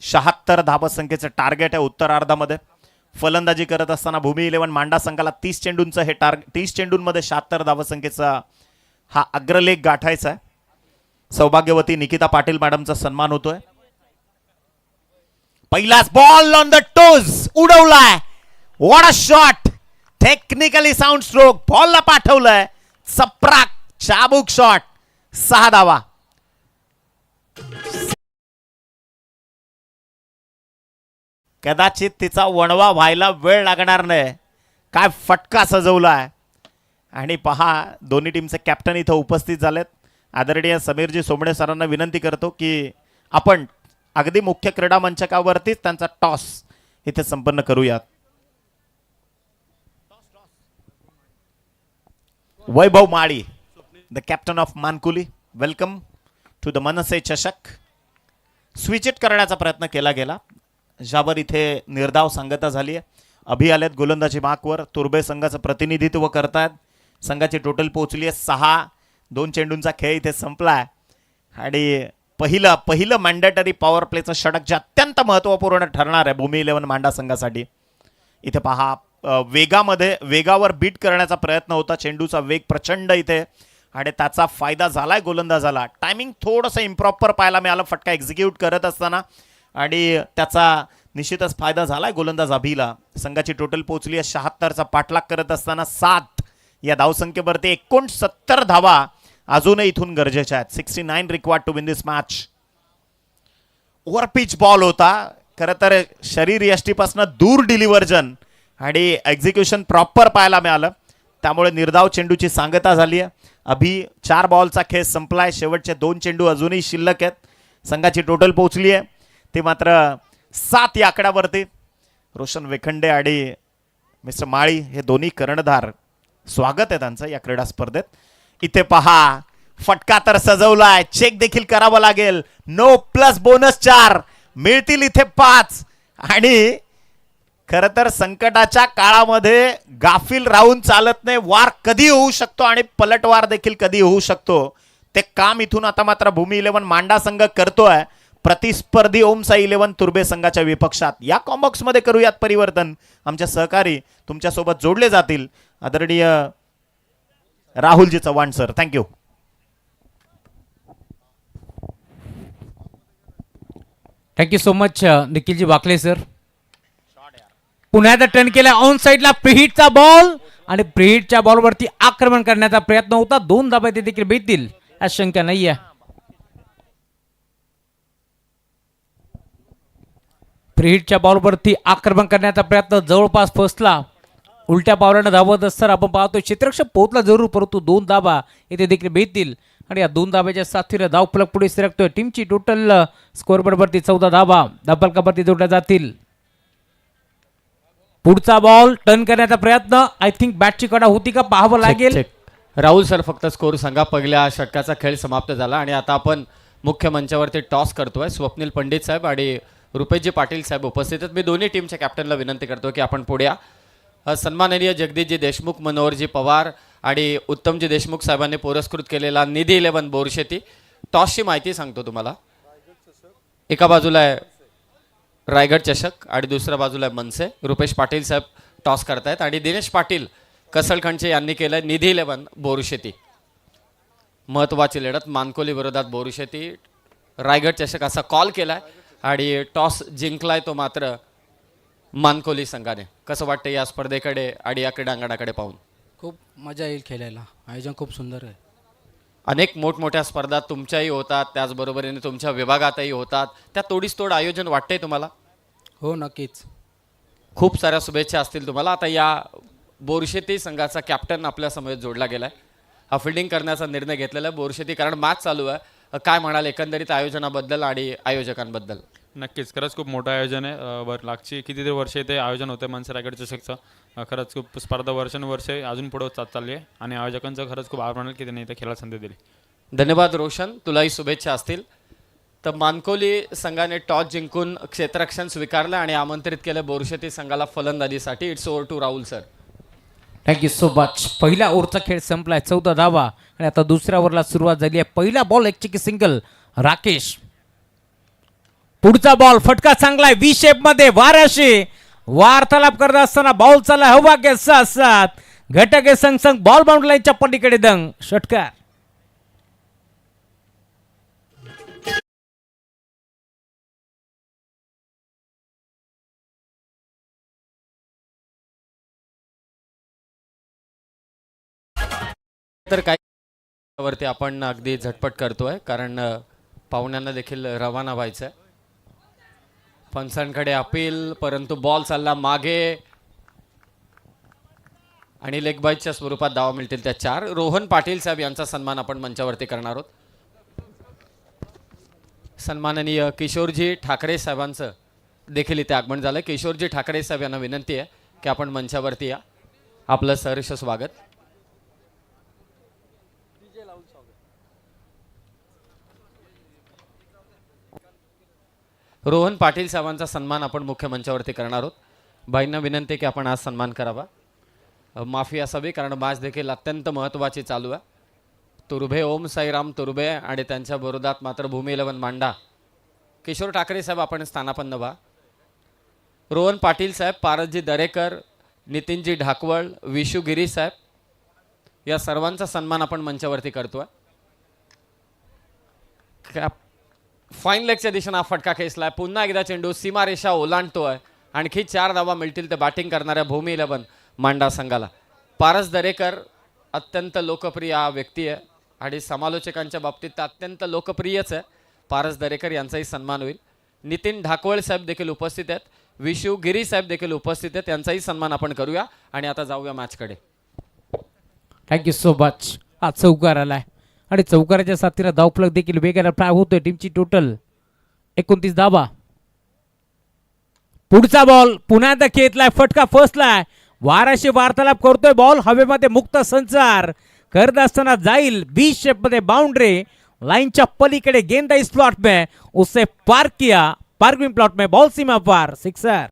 76 धावसंख्येचं टार्गेट आहे उत्तरार्धामध्ये. फलंदाजी करत असताना भूमी 11 मांडा संघाला 30 चेंडूंचं हे 30 चेंडूंमध्ये 76 धावसंख्येचा हा अग्रलेख गाठायचा आहे. सौभाग्यवती निकिता पाटील मॅडमचा सन्मान होतोय. पहिलाच बॉल ऑन द टोज उडवलाय. What a shot. Technically sound stroke बॉलला पाठवलंय. चपराक चाबूक शॉट. 6 धावा. कदाचित तिचा वणवा व्हायला वेळ लागणार नाही. काय फटका सजवलाय. आणि पहा दोन्ही टीमचे कॅप्टन इथं उपस्थित झालेत. आदरणीय समीरजी सोमणे सरांना विनंती करतो की आपण अगदी मुख्य क्रीडा मंचकावरतीच त्यांचा टॉस इथे संपन्न करूयात. Vaibhav Mali the captain of Mankuli welcome to the MNS चषक. स्विच इट करण्याचा प्रयत्न केला गेला ज्यावर इथे निर्धाव सांगता झाली आहे. अभि आलेत गोलंदाजी मार्कवर. तुर्बे संघाचं प्रतिनिधित्व करतायत. संघाची टोटल पोहोचली आहे 6. 2 चेंडूंचा खेळ इथे संपलाय आणि पहिलं मॅन्डेटरी पॉवर प्लेचं षटक जे अत्यंत महत्त्वपूर्ण ठरणार आहे भूमी 11 मांडा संघासाठी. इथे पहा वेगावर बीट करण्याचा प्रयत्न होता, चेंडूचा वेग प्रचंड इथे आणि त्याचा फायदा झालाय गोलंदाजाला. टायमिंग थोडंसं इम्प्रॉपर पाहायला मिळालं फटका एक्झिक्यूट करत असताना आणि त्याचा निश्चितच फायदा झालाय गोलंदाज अभिला. संघाची टोटल पोहोचली आहे 76चा पाठलाग करत असताना 7 या धावसंख्येवरती 69 धावा अजूनही इथून गरजेच्या आहेत. 69 required to win this match. Over pitch ball होता, खरं तर शरीर यष्टीपासून दूर डिलिव्हर्जन आणि एक्झिक्युशन प्रॉपर पाहायला मिळालं, त्यामुळे निर्धाव चेंडूची सांगता झाली आहे. अभि 4 बॉलचा खेळ संपलाय, शेवटचे 2 चेंडू अजूनही शिल्लक आहेत. संघाची टोटल पोहोचली आहे ते मात्र 7 या आकड्यावरती. रोशन वेखंडे आणि मिस्टर माळी हे दोन्ही कर्णधार, स्वागत आहे त्यांचं या क्रीडा स्पर्धेत. इथे पहा फटका तर सजवलाय, चेक देखील करावं लागेल. नो प्लस बोनस 4 मिळतील इथे 5. आणि खरं तर संकटाच्या काळामध्ये गाफील राहून चालत नाही. वार कधी होऊ शकतो आणि पलटवार देखील कधी होऊ शकतो, ते काम इथून आता मात्र भूमी 11 मांडा संघ करतोय. प्रतिस्पर्धी ओमसाई 11 तुर्बे संघाच्या विपक्षात. या कॉम्बॉक्स मध्ये करूयात परिवर्तन. आमच्या सहकारी तुमच्या सोबत जोडले जातील. आदरणीय Rahulji Chavan sir, thank you. Thank you so much Nikhilji Wakle sir. पुन्हा एकदा टर्न केला ऑन साइडला, प्रीहिटचा बॉल आणि प्रीहिटच्या बॉलवरती आक्रमण करण्याचा प्रयत्न होता. 2 धाबा ते देखील भेटतील यात शंका नाहीये. प्रीहिटच्या बॉलवरती आक्रमण करण्याचा प्रयत्न जवळपास फसला. उलट्या पावलानं धावत असताना आपण पाहतो क्षेत्ररक्षक पोहोचला जरूर, परंतु 2 धाबा येथे देखील भेटतील आणि या 2 धाब्याच्या साथीने धाव फलक पुढे सरकतोय. टीमची टोटल स्कोअर बोर्डवरती 14 धाबा धावफलकावरती जोडल्या जातील. पुढचा बॉल टर्न करण्याचा प्रयत्न, आय थिंक बॅटची कडा होती का पाहावं लागेल. राहुल सर फक्त स्कोर सांगा. पहिल्या षटकाचा खेळ समाप्त झाला आणि आता आपण मुख्य मंचावरती टॉस करतोय. स्वप्नील पंडित साहेब आणि रुपेशजी पाटील साहेब उपस्थित आहेत. मी दोन्ही टीमच्या कॅप्टनला विनंती करतो की आपण पुढे या. सन्माननीय जगदीशजी देशमुख, मनोहरजी पवार आणि उत्तमजी देशमुख साहेबांनी पुरस्कृत केलेला निधी 11 बोरशेती. टॉसची माहिती सांगतो तुम्हाला. एका बाजूला आहे रायगड चषक आणि दुसऱ्या बाजूला आहे मनसे. रुपेश पाटील साहेब टॉस करतायत आणि दिनेश पाटील कसलखंडचे यांनी केलंय निधी 11 बोरशेती. महत्वाची लढत मानकोली विरोधात बोरशेती. रायगड चषक असा कॉल केलाय आणि टॉस जिंकलाय तो मात्र मानकोली संघाने. कसं वाटतं या स्पर्धेकडे आणि या क्रीडांगणाकडे पाहून? खूप मजा येईल खेळायला. आयोजन खूप सुंदर आहे. अनेक मोठमोठ्या स्पर्धा तुमच्याही होतात, त्याचबरोबरीने तुमच्या विभागातही होतात. त्या तोडीस तोड आयोजन वाटतंय तुम्हाला? हो नक्कीच. खूप साऱ्या शुभेच्छा असतील तुम्हाला. आता या बोरशेती संघाचा कॅप्टन आपल्या समोर जोडला गेलाय. हा फिल्डिंग करण्याचा निर्णय घेतलेला आहे बोरशेती, कारण मॅच चालू आहे. काय म्हणाल एकंदरीत आयोजनाबद्दल आणि आयोजकांबद्दल? नक्कीच, खरंच खूप मोठं आयोजन आहे. लागची कितीतरी वर्ष इथे आयोजन होतं मनसे रायगड चषकचं. खरंच खूप स्पर्धा वर्षानुवर्षे अजून पुढे चालली आहे आणि आयोजकांचं खरंच खूप आभार मानेल की त्यांनी इथे खेळायला संधी दिली. धन्यवाद रोशन, तुलाही शुभेच्छा असतील. तर मानकोली संघाने टॉस जिंकून क्षेत्ररक्षण स्वीकारलं आणि आमंत्रित केलं बोरशेती संघाला फलंदाजीसाठी. It's over to Rahul sir. Thank you so much. पहिला ओव्हरचा खेळ संपलाय, 14 धावा आणि आता दुसऱ्या ओव्हरला सुरुवात झाली आहे. पहिला बॉल एक चिकी सिंगल राकेश. पुढचा बॉल फटका चांगलाय व्ही शेप मध्ये, वाराशी वार्तालाप करत असताना बॉल चालला हवा के साथ साथ घटक संग संग बॉल बाउंड्री लाईनच्या पलीकडे दंग षटकार. तर काय वरती आपण अगदी झटपट करतोय, कारण पाहुण्यांना देखील रवाना व्हायचं आहे. फणसांकडे अपील, परंतु बॉल चालला मागे आणि लेग बाईटच्या स्वरूपात धावा मिळतील त्या 4. रोहन पाटील साहेब यांचा सन्मान आपण मंचावरती करणार आहोत. सन्माननीय किशोरजी ठाकरे साहेबांचं देखील इथे आगमन झालं. किशोरजी ठाकरे साहेब यांना विनंती आहे की आपण मंचावरती या. आपलं सहर्ष स्वागत. रोहन पाटील साहेबांचा सन्मान आपण मुख्य मंचावरती करणार आहोत. बाईंना विनंती की आपण आज सन्मान करावा. माफी असावी कारण मॅच देखील अत्यंत महत्त्वाची चालू आहे. तुर्भे, ओम साईराम तुर्भे आणि त्यांच्या विरोधात मात्र भूमी 11 मांडा किशोर ठाकरे साहेब आपण स्थानापन्न व्हा. रोहन पाटील साहेब, पारसजी दरेकर, नितीनजी ढाकवळ, विशू गिरी साहेब या सर्वांचा सन्मान आपण मंचावरती करतोय. फाईन लेगच्या दिशेने हा फटका खेचलाय. पुन्हा एकदा चेंडू सीमारेषा ओलांडतोय. आणखी 4 धावा मिळतील ते बॅटिंग करणाऱ्या भूमी 11 मांडा संघाला. पारस दरेकर अत्यंत लोकप्रिय हा व्यक्ती आहे आणि समालोचकांच्या बाबतीत अत्यंत लोकप्रियच आहे. पारस दरेकर यांचाही सन्मान होईल. नितीन ढाकवळ साहेब देखील उपस्थित आहेत. विशू गिरी साहेब देखील उपस्थित आहेत. त्यांचाही सन्मान आपण करूया आणि आता जाऊया मॅचकडे. Thank you so much. हा चौकार आलाय आणि चौकाराच्या साथीला धावफलक देखील वेगाला फ्राय होतोय. टीमची टोटल 29 धावा. पुढचा बॉल पुन्हा एकदा खेचलाय. फटका फसलाय. वाराशी वार्तालाप करतोय. बॉल हवेमध्ये मुक्त संचार करत असताना जाईल 20 शेप मध्ये बाउंड्री लाइनच्या पलीकडे. गेंद इस स्लॉट में उसे पार किया. पार्किंग प्लॉट में बॉल सीमा पार. सिक्सर.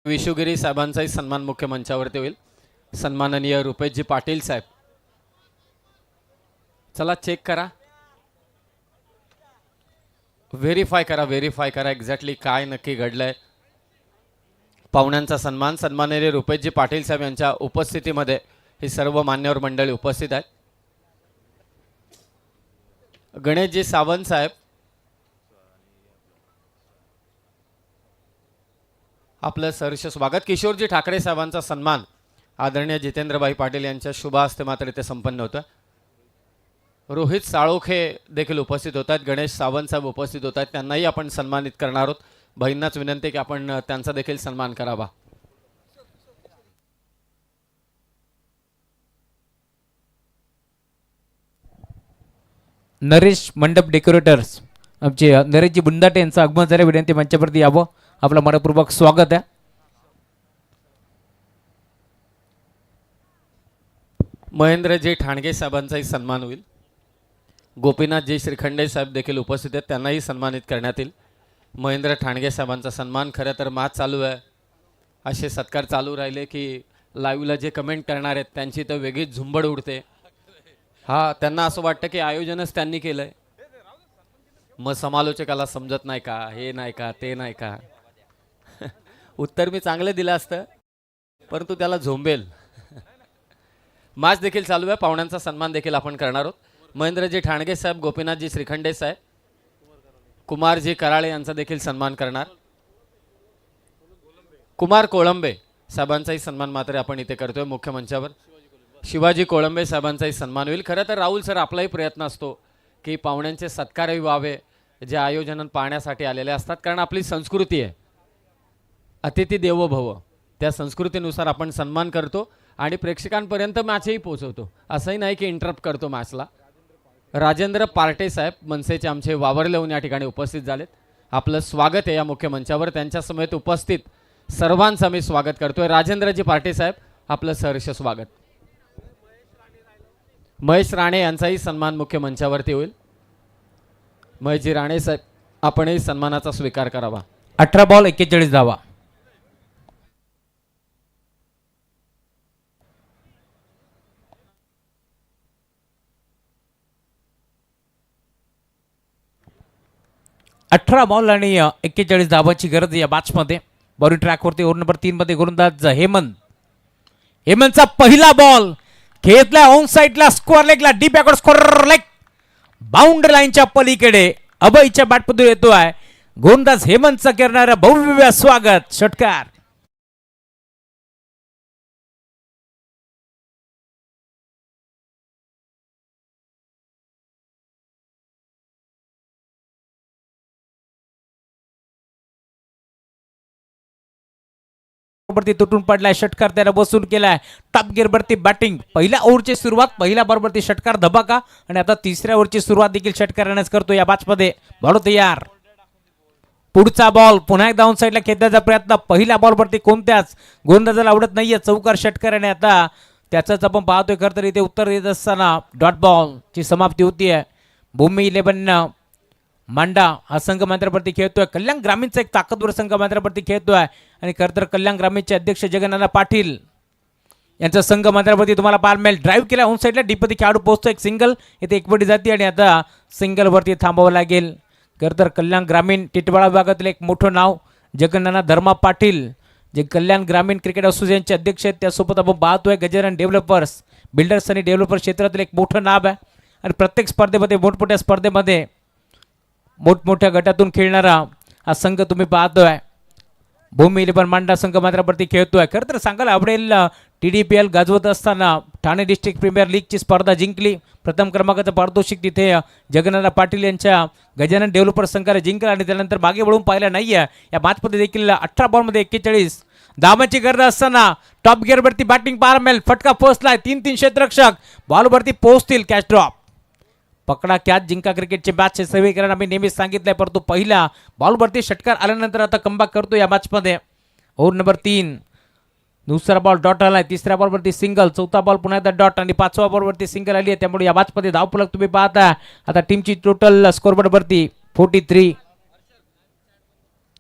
विशुगिरी साहेबांचाही सन्मान मुख्य मंचावरती होईल. सन्माननीय रुपेशजी पाटील साहेब, चला चेक करा, व्हेरीफाय करा एक्झॅक्टली काय नक्की घडलंय. पाहुण्यांचा सन्मान सन्माननीय रुपेशजी पाटील साहेब यांच्या उपस्थितीमध्ये ही सर्व मान्यवर मंडळी उपस्थित आहेत. गणेशजी सावंत साहेब, आपलं सहर्ष स्वागत. किशोरजी ठाकरे साहेबांचा सन्मान आदरणीय जितेंद्रभाई पाटील यांच्या शुभ हस्ते मात्र इथे संपन्न होतं. रोहित साळोखे देखील उपस्थित होत आहेत. गणेश सावंत साहेब उपस्थित होत आहेत. त्यांनाही आपण सन्मानित करणार आहोत. बहिणांनाच विनंती की आपण त्यांचा देखील सन्मान करावा. नरेश मंडप डेकोरेटर्स आमचे नरेशजी बुंदाटे यांचं आगमन झालं. विनंती मंचावरती यावं. आपलं मनपूर्वक स्वागत आहे. महेंद्रजी ठाणगे साहेबांचाही सन्मान होईल. गोपीनाथजी श्रीखंडे साहेब देखील उपस्थित आहेत. त्यांनाही सन्मानित करण्यात येईल. महेंद्र ठाणगे साहेबांचा सन्मान. खरं तर मॅच चालू आहे, असे सत्कार चालू राहिले की लाईव्हला जे कमेंट करणार आहेत त्यांची तर वेगळीच झुंबड उडते. हा, त्यांना असं वाटतं की आयोजनच त्यांनी केलंय. मग समालोचकाला समजत नाही का, हे नाही का, ते नाही का. उत्तर मी चांगलं दिलं असतं परंतु त्याला झोंबेल. मॅच देखील चालू आहे. पाहुण्यांचा सन्मान देखील आपण करणार आहोत. महेंद्रजी ठाणगे साहेब, गोपीनाथजी श्रीखंडे साहेब, कुमारजी कराळे यांचा देखील सन्मान करणार. कुमार कोळंबे साहेबांचाही सन्मान मात्र आपण इथे करतोय मुख्य मंचावर. शिवाजी कोळंबे साहेबांचाही सन्मान होईल. खरं तर राहुल सर, आपलाही प्रयत्न असतो की पाहुण्यांचे सत्कारही व्हावे जे आयोजन पाहण्यासाठी आलेले असतात. कारण आपली संस्कृती आहे अतिथी देवो भव. त्या संस्कृतीनुसार आपण सन्मान करतो आणि प्रेक्षकांपर्यंत मॅचही पोहोचवतो. असंही नाही की इंटरप्ट करतो मॅचला. राजेंद्र पार्टे साहेब मनसेचे आमचे वावरले होऊन या ठिकाणी उपस्थित झालेत. आपलं स्वागत आहे या मुख्य मंचावर. त्यांच्या समेत उपस्थित सर्वांचं मी स्वागत करतोय. राजेंद्रजी पार्टे साहेब, आपलं सहर्ष स्वागत. महेश राणे यांचाही सन्मान मुख्य मंचावरती होईल. महेशजी राणे साहेब, आपणही सन्मानाचा स्वीकार करावा. 18 बॉल 41 धावा. अठरा बॉल आणि 41 धावांची गरज या मॅच मध्ये. बॉलिंग ट्रॅकवरती ओव्हर नंबर 3 मध्ये गोलंदाज हेमंतचा पहिला बॉल खेचला ऑन साइडला, स्क्वेअर लेगला, deep backward square leg, boundary लाईनच्या पलीकडे अभयच्या बॅटमधून येतोय गोलंदाज हेमंतचा करणारा भव्य स्वागत. षटकार. वरती तुटून पडलाय. षटकार त्याला बसून केलाय. टॉप गिअर वरती बॅटिंग. पहिल्या ओव्हरची सुरुवात, पहिल्या बॉलवरती षटकार धबाका आणि आता तिसऱ्या ओव्हरची सुरुवात देखील षटकारानेच करतो या मॅच मध्ये. बॉल तयार. पुढचा बॉल पुन्हा एकदा ऑन साईडला खेळण्याचा प्रयत्न. पहिल्या बॉलवरती कोणत्याच गोलंदाजाला आवडत नाहीये चौकार षटकार आणि आता त्याचंच आपण पाहतोय. खरं तर इथे उत्तर देत असताना डॉट बॉलची समाप्ती होतीये. भूमी 11 मांडा हा संघ मात्रावरती खेळतोय. कल्याण ग्रामीणचा एक ताकदवर संघ मात्रावरती खेळतोय आणि खरं तर कल्याण ग्रामीणचे अध्यक्ष जगन्नाथ पाटील यांचा संघ मात्रावरती तुम्हाला पाहायला मिळेल. ड्राईव्ह केला ऑन साईडला डीपमध्ये खेळाडू पोहोचतो. एक सिंगल इथे एकवटी जाते आणि आता सिंगलवरती थांबावं लागेल. खरं तर कल्याण ग्रामीण टिटवाळा विभागातील एक मोठं नाव जगन्नाथ धर्मा पाटील जे कल्याण ग्रामीण क्रिकेट असोसिएशनचे अध्यक्ष आहेत. त्यासोबत आपण पाहतोय गजानन डेव्हलपर्स बिल्डर्स आणि डेव्हलपर्स क्षेत्रातील एक मोठं नाव आहे आणि प्रत्येक स्पर्धेमध्ये मोठमोठ्या स्पर्धेमध्ये मोठमोठ्या गटातून खेळणारा हा संघ तुम्ही पाहतोय. भूमी 11 मांडा संघ मात्रावरती खेळतोय. खरं तर सांगायला आवडेल TDPL गाजवत असताना ठाणे डिस्ट्रिक्ट प्रीमियर लीगची स्पर्धा जिंकली. प्रथम क्रमांकाचं पारितोषिक तिथे जगन्नाथ पाटील यांच्या गजानन डेव्हलपर संघाने जिंकलं आणि त्यानंतर मागे वळून पाहिलं नाहीये. या मॅचमध्ये देखील 18 बॉलमध्ये 41 धावांची गरज असताना टॉप गिअरवरती बॅटिंग पाहायला मिळेल. फटका पोहोचलाय. 3-3 क्षेत्ररक्षक बॉलवरती पोहोचतील. कॅच ड्रॉप पकडा कॅच जिंका क्रिकेटचे मॅचचे समीकरण आम्ही नेहमीच सांगितलंय, परंतु पहिला बॉलवरती षटकार आल्यानंतर आता कमबॅक करतो या मॅचमध्ये. ओव्हर नंबर 3 दुसरा बॉल डॉट आलाय. तिसऱ्या बॉलवरती सिंगल. चौथा बॉल पुन्हा एकदा डॉट आणि पाचवा बॉलवरती सिंगल आली आहे. त्यामुळे या मॅचमध्ये धावफलक तुम्ही पाहता. आता टीमची टोटल स्कोरबोर्डवरती 43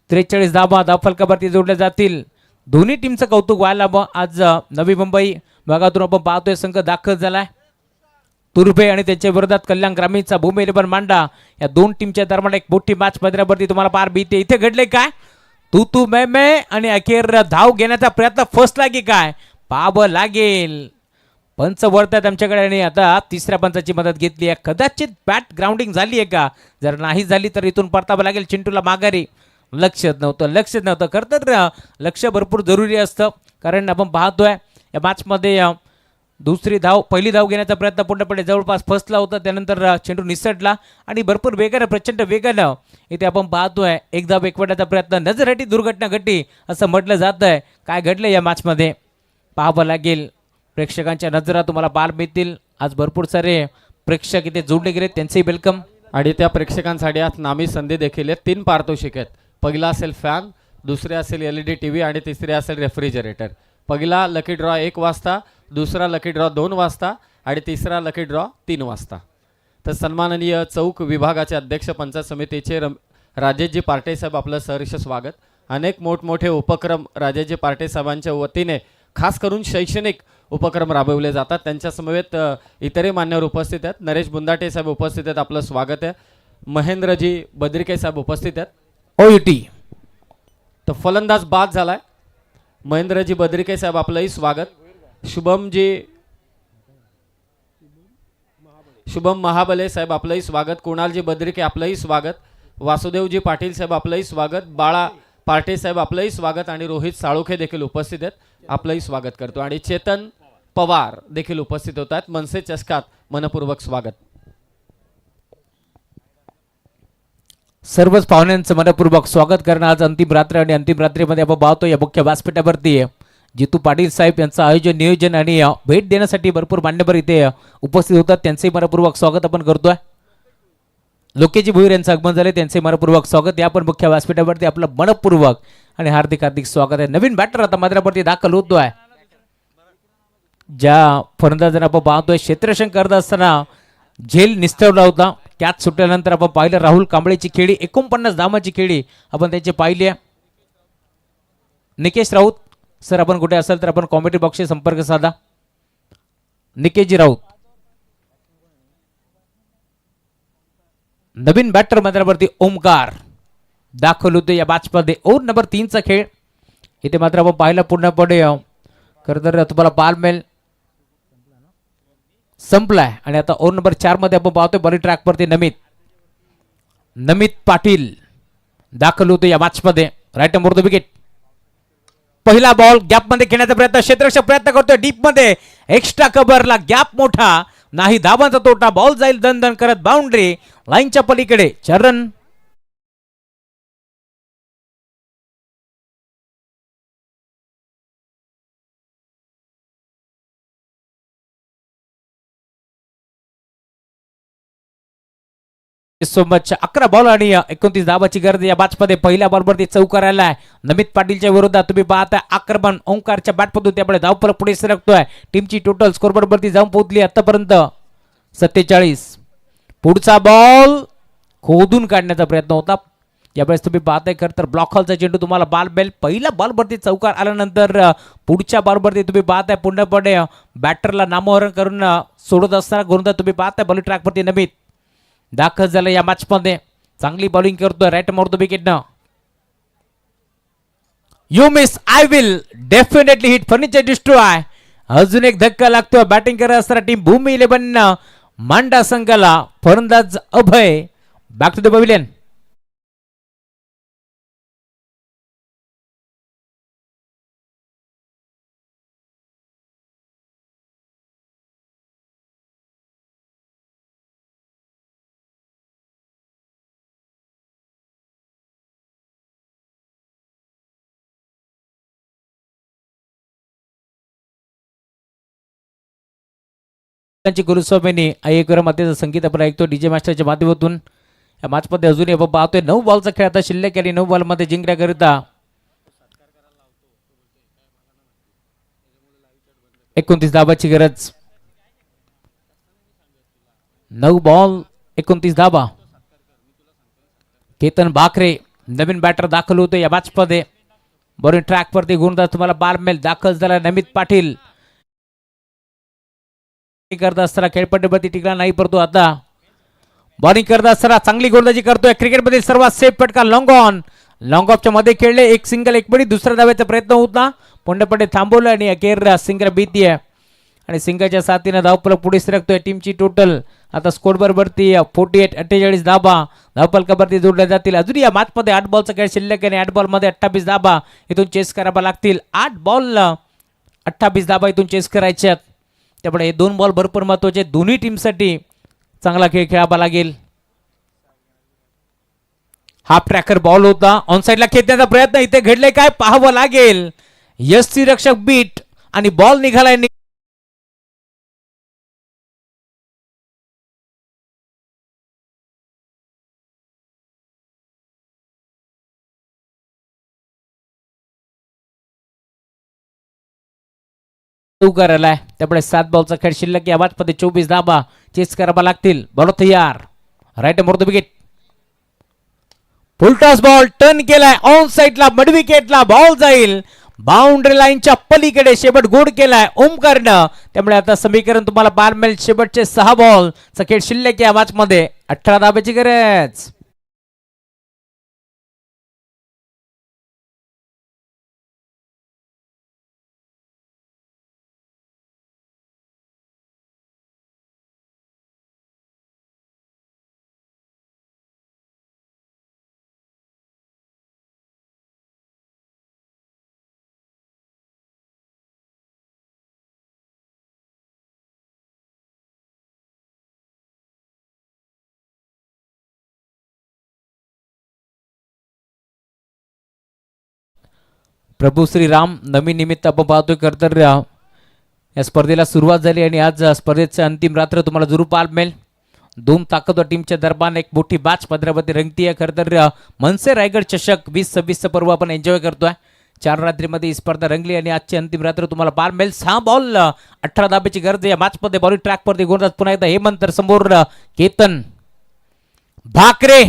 43 धावफलकावरती जोडल्या जातील. दोन्ही टीमचं कौतुक व्हायला आज नवी मुंबई भागातून आपण पाहतोय संघ दाखल झालाय. तुर्भे आणि त्यांच्या विरोधात कल्याण ग्रामीणचा भूमी 11 मांडा या दोन टीमच्या दरम्यान एक मोठी मॅच मैदानावरती तुम्हाला पार बीते. इथे घडले काय तू मे आणि अखेर धाव घेण्याचा प्रयत्न फसला की काय पाहावं लागेल. पंच वळतात आमच्याकडे आणि आता तिसऱ्या पंचाची मदत घेतली आहे. कदाचित बॅट ग्राउंडिंग झाली आहे का, जर नाही झाली तर इथून परतावं लागेल चिंटूला माघारी. लक्षच नव्हतं. खरं तर लक्ष भरपूर जरुरी असतं, कारण आपण पाहतोय या मॅचमध्ये पहिली धाव घेण्याचा प्रयत्न पूर्णपणे जवळपास फसला होता. त्यानंतर चेंडू निसटला आणि भरपूर वेगानं प्रचंड वेगानं इथे आपण पाहतोय एक धाव एकवटाचा प्रयत्न. नजरहटी दुर्घटना घडली असं म्हटलं जात आहे. काय घडलं या मॅचमध्ये पाहावं लागेल. प्रेक्षकांच्या नजरा तुम्हाला पाहायला मिळतील. आज भरपूर सारे प्रेक्षक इथे जोडले गेले, त्यांचेही वेलकम. आणि त्या प्रेक्षकांसाठी आज नामी संधी देखील आहेत. 3 पारितोषिक आहेत. पहिला असेल फॅन, दुसरे असेल LED TV आणि तिसरे असेल रेफ्रिजरेटर. पहिला लकी ड्रॉ 1 वाजता, दुसरा लकी ड्रॉ 2 वाजता आणि तिसरा लकी ड्रॉ 3 वाजता. तर सन्माननीय चौक विभागाचे अध्यक्ष पंचायत समितीचे राजेशजी पार्टे साहेब आपलं सहर्ष स्वागत. अनेक मोठमोठे उपक्रम राजेशजी पार्टे साहेबांच्या वतीने खास करून शैक्षणिक उपक्रम राबवले जातात. त्यांच्या समवेत इतरही मान्यवर उपस्थित आहेत. नरेश बुंदाटे साहेब उपस्थित आहेत, आपलं स्वागत आहे. महेंद्रजी बद्रिके साहेब उपस्थित आहेत. OUT तर फलंदाज बाद झालाय. महेंद्रजी बद्रिके साहेब आपलंही स्वागत. शुभम महाबले साहेब आपलंही स्वागत. कुणालजी बद्रिके आपलंही स्वागत. वासुदेवजी पाटील साहेब आपलंही स्वागत. बाळा पार्टे साहेब आपलंही स्वागत आणि रोहित साळुखे देखील उपस्थित आहेत, आपलंही स्वागत करतो. आणि चेतन पवार देखील उपस्थित होत आहेत. मनसे चषकात मनपूर्वक स्वागत. सर्वच पाहुण्यांचं मनपूर्वक स्वागत करणं. आज अंतिम रात्र आणि अंतिम रात्रीमध्ये आपण पाहतो या मुख्य व्यासपीठावरती जितू पाटील साहेब यांचं आयोजन नियोजन आणि भेट देण्यासाठी भरपूर मान्यवर इथे उपस्थित होतात. त्यांचंही मनपूर्वक स्वागत आपण करतोय. लोकेजी भुईर यांचं आगमन झाले, त्यांचे मनपूर्वक स्वागत. या पण मुख्य व्यासपीठावरती आपलं मनपूर्वक आणि हार्दिक हार्दिक स्वागत आहे. नवीन बॅटर आता मैदानावरती दाखल होतोय. ज्या फलंदाजांना आपण पाहतोय क्षेत्ररक्षण करत असताना झेल निस्तरला होता. कॅच सुटल्यानंतर आपण पाहिलं राहुल कांबळेची खेळी 49 धावांची खेळी आपण त्यांची पाहिली आहे. निकेश राऊत सर, आपण कुठे असाल तर आपण कॉमेंट्री बॉक्सशी संपर्क साधा. निकेशजी राऊत नवीन बॅटर मैदानावरती ओमकार दाखल होते या मॅचमध्ये. ओव्हर नंबर 3चा खेळ इथे मात्र आपण पाहिला पूर्णपणे खरं तर तुम्हाला पाहायला मिळेल संपलाय. आणि आता ओव्हर नंबर 4 मध्ये आपण पाहतोय बॉलिंग ट्रॅकवरती नमित पाटील दाखल होतो या मॅचमध्ये. Right number the wicket. पहिला बॉल गॅप मध्ये खेळण्याचा प्रयत्न, क्षेत्ररक्षक प्रयत्न करतोय डीप मध्ये. एक्स्ट्रा कव्हरला गॅप मोठा नाही, धावांचा तोटा. बॉल जाईल दन दन करत बाउंड्री लाईनच्या पलीकडे. चरण सो मच 11 बॉल आणि 29 धावाची गरज या मॅचमध्ये. पहिल्या बॉलवरती चौकार आलाय नमित पाटीलच्या विरोधात. तुम्ही पाहताय आक्रमण ओंकारच्या बॅटमधून त्यामुळे धावफलक पुढे सरकतोय. टीमची टोटल स्कोरबोर्ड वरती जाऊन पोहोचली आतापर्यंत 47. पुढचा बॉल खोदून काढण्याचा प्रयत्न होता. यावेळेस तुम्ही पाहताय खरं तर ब्लॉक हॉलचा चेंडू तुम्हाला बॉल बेल. पहिल्या बॉलवरती चौकार आल्यानंतर पुढच्या बॉलवरती तुम्ही पाहताय पूर्णपणे बॅटरला नामोहरण करून सोडत असताना गोलंदाज तुम्ही पाहताय बॉलिंग ट्रॅकवरती नमित दाखल झालं या मॅचमध्ये. चांगली बॉलिंग करतोय राईट मोर द विकेटनं. You miss I will definitely hit furniture destroy. अजून एक धक्का लागतोय बॅटिंग करत असताना टीम भूमी 11 मांडा संघाला. फलंदाज अभय बॅक टू द पॅव्हिलियन. गुरुस्वामींनी आयकर मातेचं संगीत आपण ऐकतो डीजे मास्टरच्या माध्यमातून. या मॅचमध्ये अजूनही आपण पाहतोय 9 बॉलचा खेळ आता शिल्लक आणि 9 बॉलमध्ये जिंकण्याकरिता 29 धावाची गरज. 9 बॉल 29 धावा. केतन भाकरे नवीन बॅटर दाखल होतो या मॅचमध्ये. बॉलिंग ट्रॅकवरती गोलंदाज तुम्हाला बारमेल दाखल झाला नमित पाटील. करत असताना खेळपट्टीवरती टिकला नाही परंतु आता बॉलिंग करत असताना चांगली गोलंदाजी करतोय. क्रिकेटमधील सर्वात सेफ फटका लॉंग ऑन. लॉंग ऑफच्या मध्ये खेळले. एक सिंगल एक बडी. दुसऱ्या धाव्याचा प्रयत्न होता पूर्णपणे थांबवलं आणि अखेर सिंगल भीती आहे आणि सिंगलच्या साथीने धावफलक पुढे सरकतोय. टीमची टोटल आता स्कोरबोर्ड वरती 48 धावा धावफलकावरती जोडल्या जातील. अजून या मॅचमध्ये 8 बॉलचा खेळ शिल्लक आणि 8 बॉलमध्ये 28 धावा इथून चेस करावा लागतील. 8 बॉल 28 धावा इथून चेस करायच्यात. त्यामुळे हे 2 बॉल भरपूर महत्वाचे. दोन्ही टीमसाठी चांगला खेळ खेळावा लागेल. हाफ ट्रॅकर बॉल होता ऑन साइडला खेचण्याचा प्रयत्न इथे घडले काय पाहावं लागेल. यष्टी रक्षक बीट आणि बॉल निघालाय. आलाय त्यामुळे 7 बॉलचा खेळ शिल्लक या मॅचमध्ये 24 धावा चेस करावा लागतील. बॉल तयार right more the wicket. Full toss ball turn केलाय ऑन साइडला मिड विकेटला. बॉल जाईल बाउंड्री लाईनच्या पलीकडे. शेवट गोड केलाय ओमकारनं. त्यामुळे आता समीकरण तुम्हाला बारमेल. शेवटचे 6 बॉलचा खेळ शिल्लक या मॅचमध्ये 18 धाब्याची गरज. प्रभू श्रीराम नवीन निमित्त आपण पाहतोय खरं तर या स्पर्धेला सुरुवात झाली आणि आज स्पर्धेचं अंतिम रात्र तुम्हाला जरूर पाहायला मिळेल. 2 ताकदवर टीमच्या दरम्यान एक मोठी मॅच पदरावरती रंगतीये. खरं तर मनसे रायगड चषक 2026 पर्व आपण एन्जॉय करतोय. 4 रात्रीमध्ये ही स्पर्धा रंगली आणि आजची अंतिम रात्र तुम्हाला पाहायला मिळेल. 6 बॉल 18 धाब्याची गरज या मॅचमध्ये. बॉलिंग ट्रॅकवरती गोलंदाज पुन्हा एकदा हेमंत समोर केतन भाकरे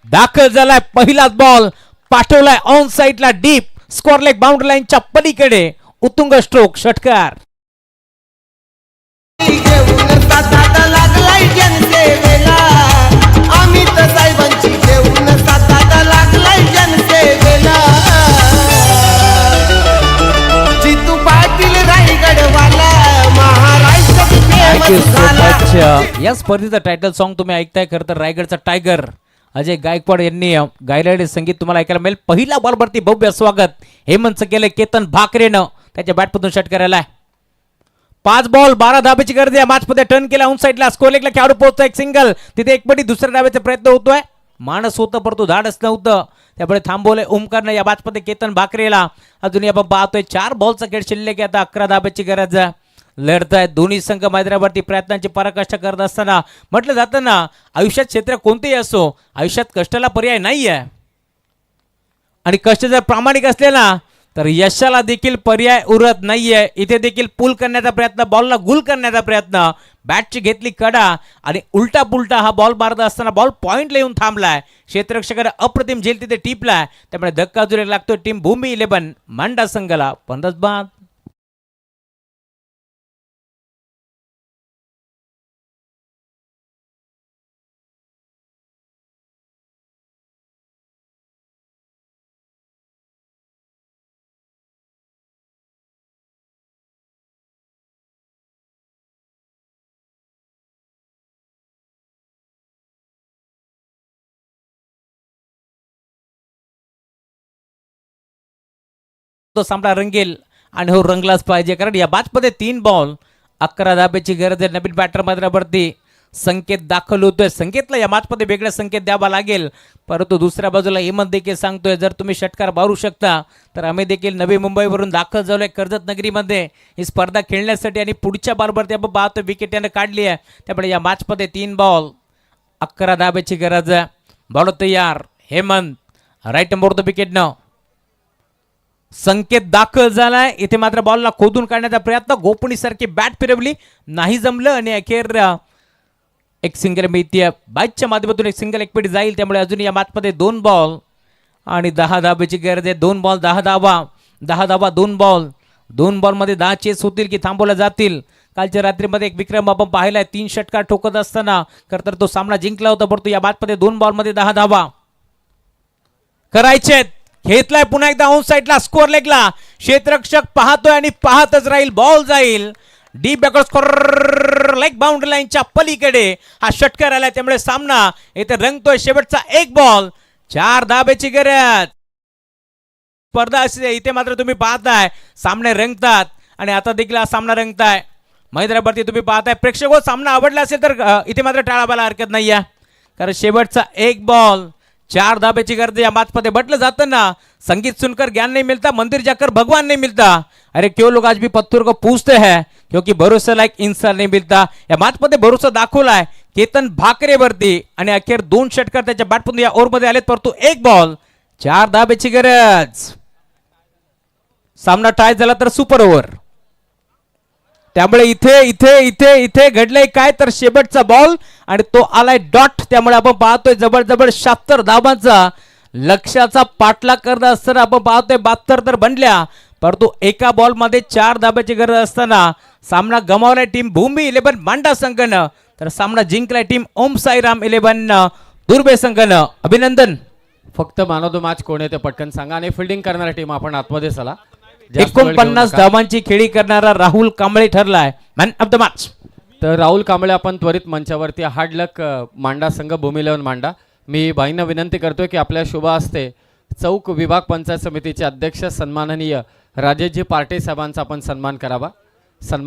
दाखल झालाय. पहिलाच बॉल पाठवलाय ऑन साइडला डीप. स्कोर लेग बाउंड्री लाईनच्या पलीकडे. उत्तुंग स्ट्रोक षटकार. या स्पर्धेचं टायटल सॉन्ग तुम्ही ऐकताय खरं तर रायगडचा टायगर अजय गायकवाड यांनी गायलेले संगीत तुम्हाला ऐकायला मिळेल. पहिला बॉलवरती भव्य स्वागत हेमंत केले केतन भाकरेनं त्याच्या बॅटमधून षटकार आलाय. 5 बॉल 12 धाब्याची गरज या मॅचमध्ये. टर्न केला ऑन साइडला. स्कोर लेगला खेळाडू पोहोचतो. एक सिंगल तिथे एक बडी. दुसऱ्या धाब्याचा प्रयत्न होतोय. माणस होतं परंतु धाडच नव्हतं. त्यामुळे थांबवलंय ओमकारनं या मॅचमध्ये केतन भाकरेला. अजूनही आपण पाहतोय 4 बॉलचा खेळ शिल्लक आता 11 धाब्याची गरज. लढत आहेत. दोन्ही संघ मैदानावरती प्रयत्नांची पराकाष्ठा करत असताना म्हटलं जातं ना, आयुष्यात क्षेत्र कोणतेही असो, आयुष्यात कष्टाला पर्याय नाही आहे आणि कष्ट जर प्रामाणिक असले ना तर यशाला देखील पर्याय उरत नाहीये. इथे देखील पुल करण्याचा प्रयत्न, बॉलला गुल करण्याचा प्रयत्न, बॅटची घेतली कडा आणि उलटा पुलटा हा बॉल मारत असताना बॉल पॉइंटला येऊन थांबलाय. क्षेत्ररक्षकाने अप्रतिम झेल तिथे टिपलाय, त्यामुळे धक्का जुरे लागतो टीम भूमी 11 मांडा संघाला. 15 बाद. तो सामना रंगेल आणि हो रंगलाच पाहिजे, कारण या बॅचमध्ये 3 बॉल 11 धाब्याची गरज आहे. नवीन बॅटर मैदानावरती संकेत दाखल होतोय. संकेतला या मॅचमध्ये वेगळा संकेत द्यावा लागेल, परंतु दुसऱ्या बाजूला हेमंत देखील सांगतोय जर तुम्ही षटकार मारू शकता तर आम्ही देखील नवी मुंबईवरून दाखल झालोय कर्जत नगरीमध्ये ही स्पर्धा खेळण्यासाठी आणि पुढच्या बॉलवरती आपण पाहतो विकेट यानं काढली आहे. त्यामुळे या मॅचमध्ये 3 बॉल 11 धाब्याची गरज आहे. बॉल तयार, Hemant right number the wicket न संकेत दाखल झालाय. इथे मात्र बॉलला खोदून काढण्याचा प्रयत्न, गोपणी सारखी बॅट फिरवली, नाही जमलं आणि अखेर एक सिंगल मिळते. बाईकच्या माध्यमातून एक सिंगल एक पिढी जाईल. त्यामुळे अजून या मॅचमध्ये 2 बॉल आणि 10 धाब्याची गरज आहे. 2 बॉल 10 धावा, 10 धावा 2 बॉल, 2 बॉलमध्ये 10 चेस होतील की थांबवल्या जातील. कालच्या रात्रीमध्ये एक विक्रम आपण पाहिलाय, 3 षटकार ठोकत असताना खरं तर तो सामना जिंकला होता, परंतु या मॅचमध्ये 2 बॉलमध्ये 10 धावा करायचे. घेतलाय पुन्हा एकदा ऑन साइडला स्कोअर लेगला, क्षेत्ररक्षक पाहतोय आणि पाहतच राहील. बॉल जाईल deep backward score, leg boundary लाईनच्या पलीकडे हा षटकार आला. त्यामुळे सामना इथे रंगतोय. शेवटचा 1 बॉल 4 धाब्याची गरज. स्पर्धा अशी इथे मात्र तुम्ही पाहताय सामने रंगतात आणि आता देखील हा सामना रंगताय. मैदानावरती तुम्ही पाहताय प्रेक्षक हो, सामना आवडला असेल तर इथे मात्र टाळाबाला हरकत नाही आहे, कारण शेवटचा 1 बॉल 4 धाब्याची गरज या मॅचमध्ये. म्हटलं जातं ना, संगीत सुनकर ज्ञान नहीं मिलता, मंदिर जाकर भगवान नहीं मिलता. अरे क्यों लोग आज भी पत्थर को पूछते हैं, क्योंकि भरोसा लायक इंसान नहीं मिलता. या मॅचमध्ये भरोसा दाखवलाय केतन भाकरेवरती आणि अखेर 2 षटकार त्याच्या बॅटमधून या ओव्हरमध्ये आलेत, परंतु 1 बॉल 4 धाब्याची गरज. सामना टाय झाला तर सुपर ओव्हर. त्यामुळे इथे इथे इथे इथे घडलंय काय तर शेवटचा बॉल आणि तो आलाय डॉट. त्यामुळे आपण पाहतोय जवळ जवळ 76 धाबांचा लक्ष्याचा पाठलाग करत असताना आपण पाहतोय 72 तर बनल्या, परंतु एका बॉल मध्ये 4 धाब्याची गरज असताना सामना गमावलाय टीम भूमी 11 मांडा संघानं, तर सामना जिंकलाय टीम ओम साईराम 11 दुर्बे संघानं. अभिनंदन. फक्त मॅन ऑफ द मॅच कोण आहे ते पटकन सांगा आणि फिल्डिंग करणारी टीम आपण आतमध्ये चला. जास्त वेळ घेऊ 49 नका. धावांची खेळी करणारा राहुल कांबळे ठरलाय मॅन ऑफ द मॅच. तर राहुल कांबळे आपण त्वरित मंचावरती. हार्ड लक मांडा संघ भूमी 11 मांडा. मी भाईंना विनंती करतोय की आपल्या शुभ हस्ते चौक विभाग पंचायत समितीचे अध्यक्ष सन्माननीय राजेशजी पार्टे साहेबांचा आपण सन्मान करावा.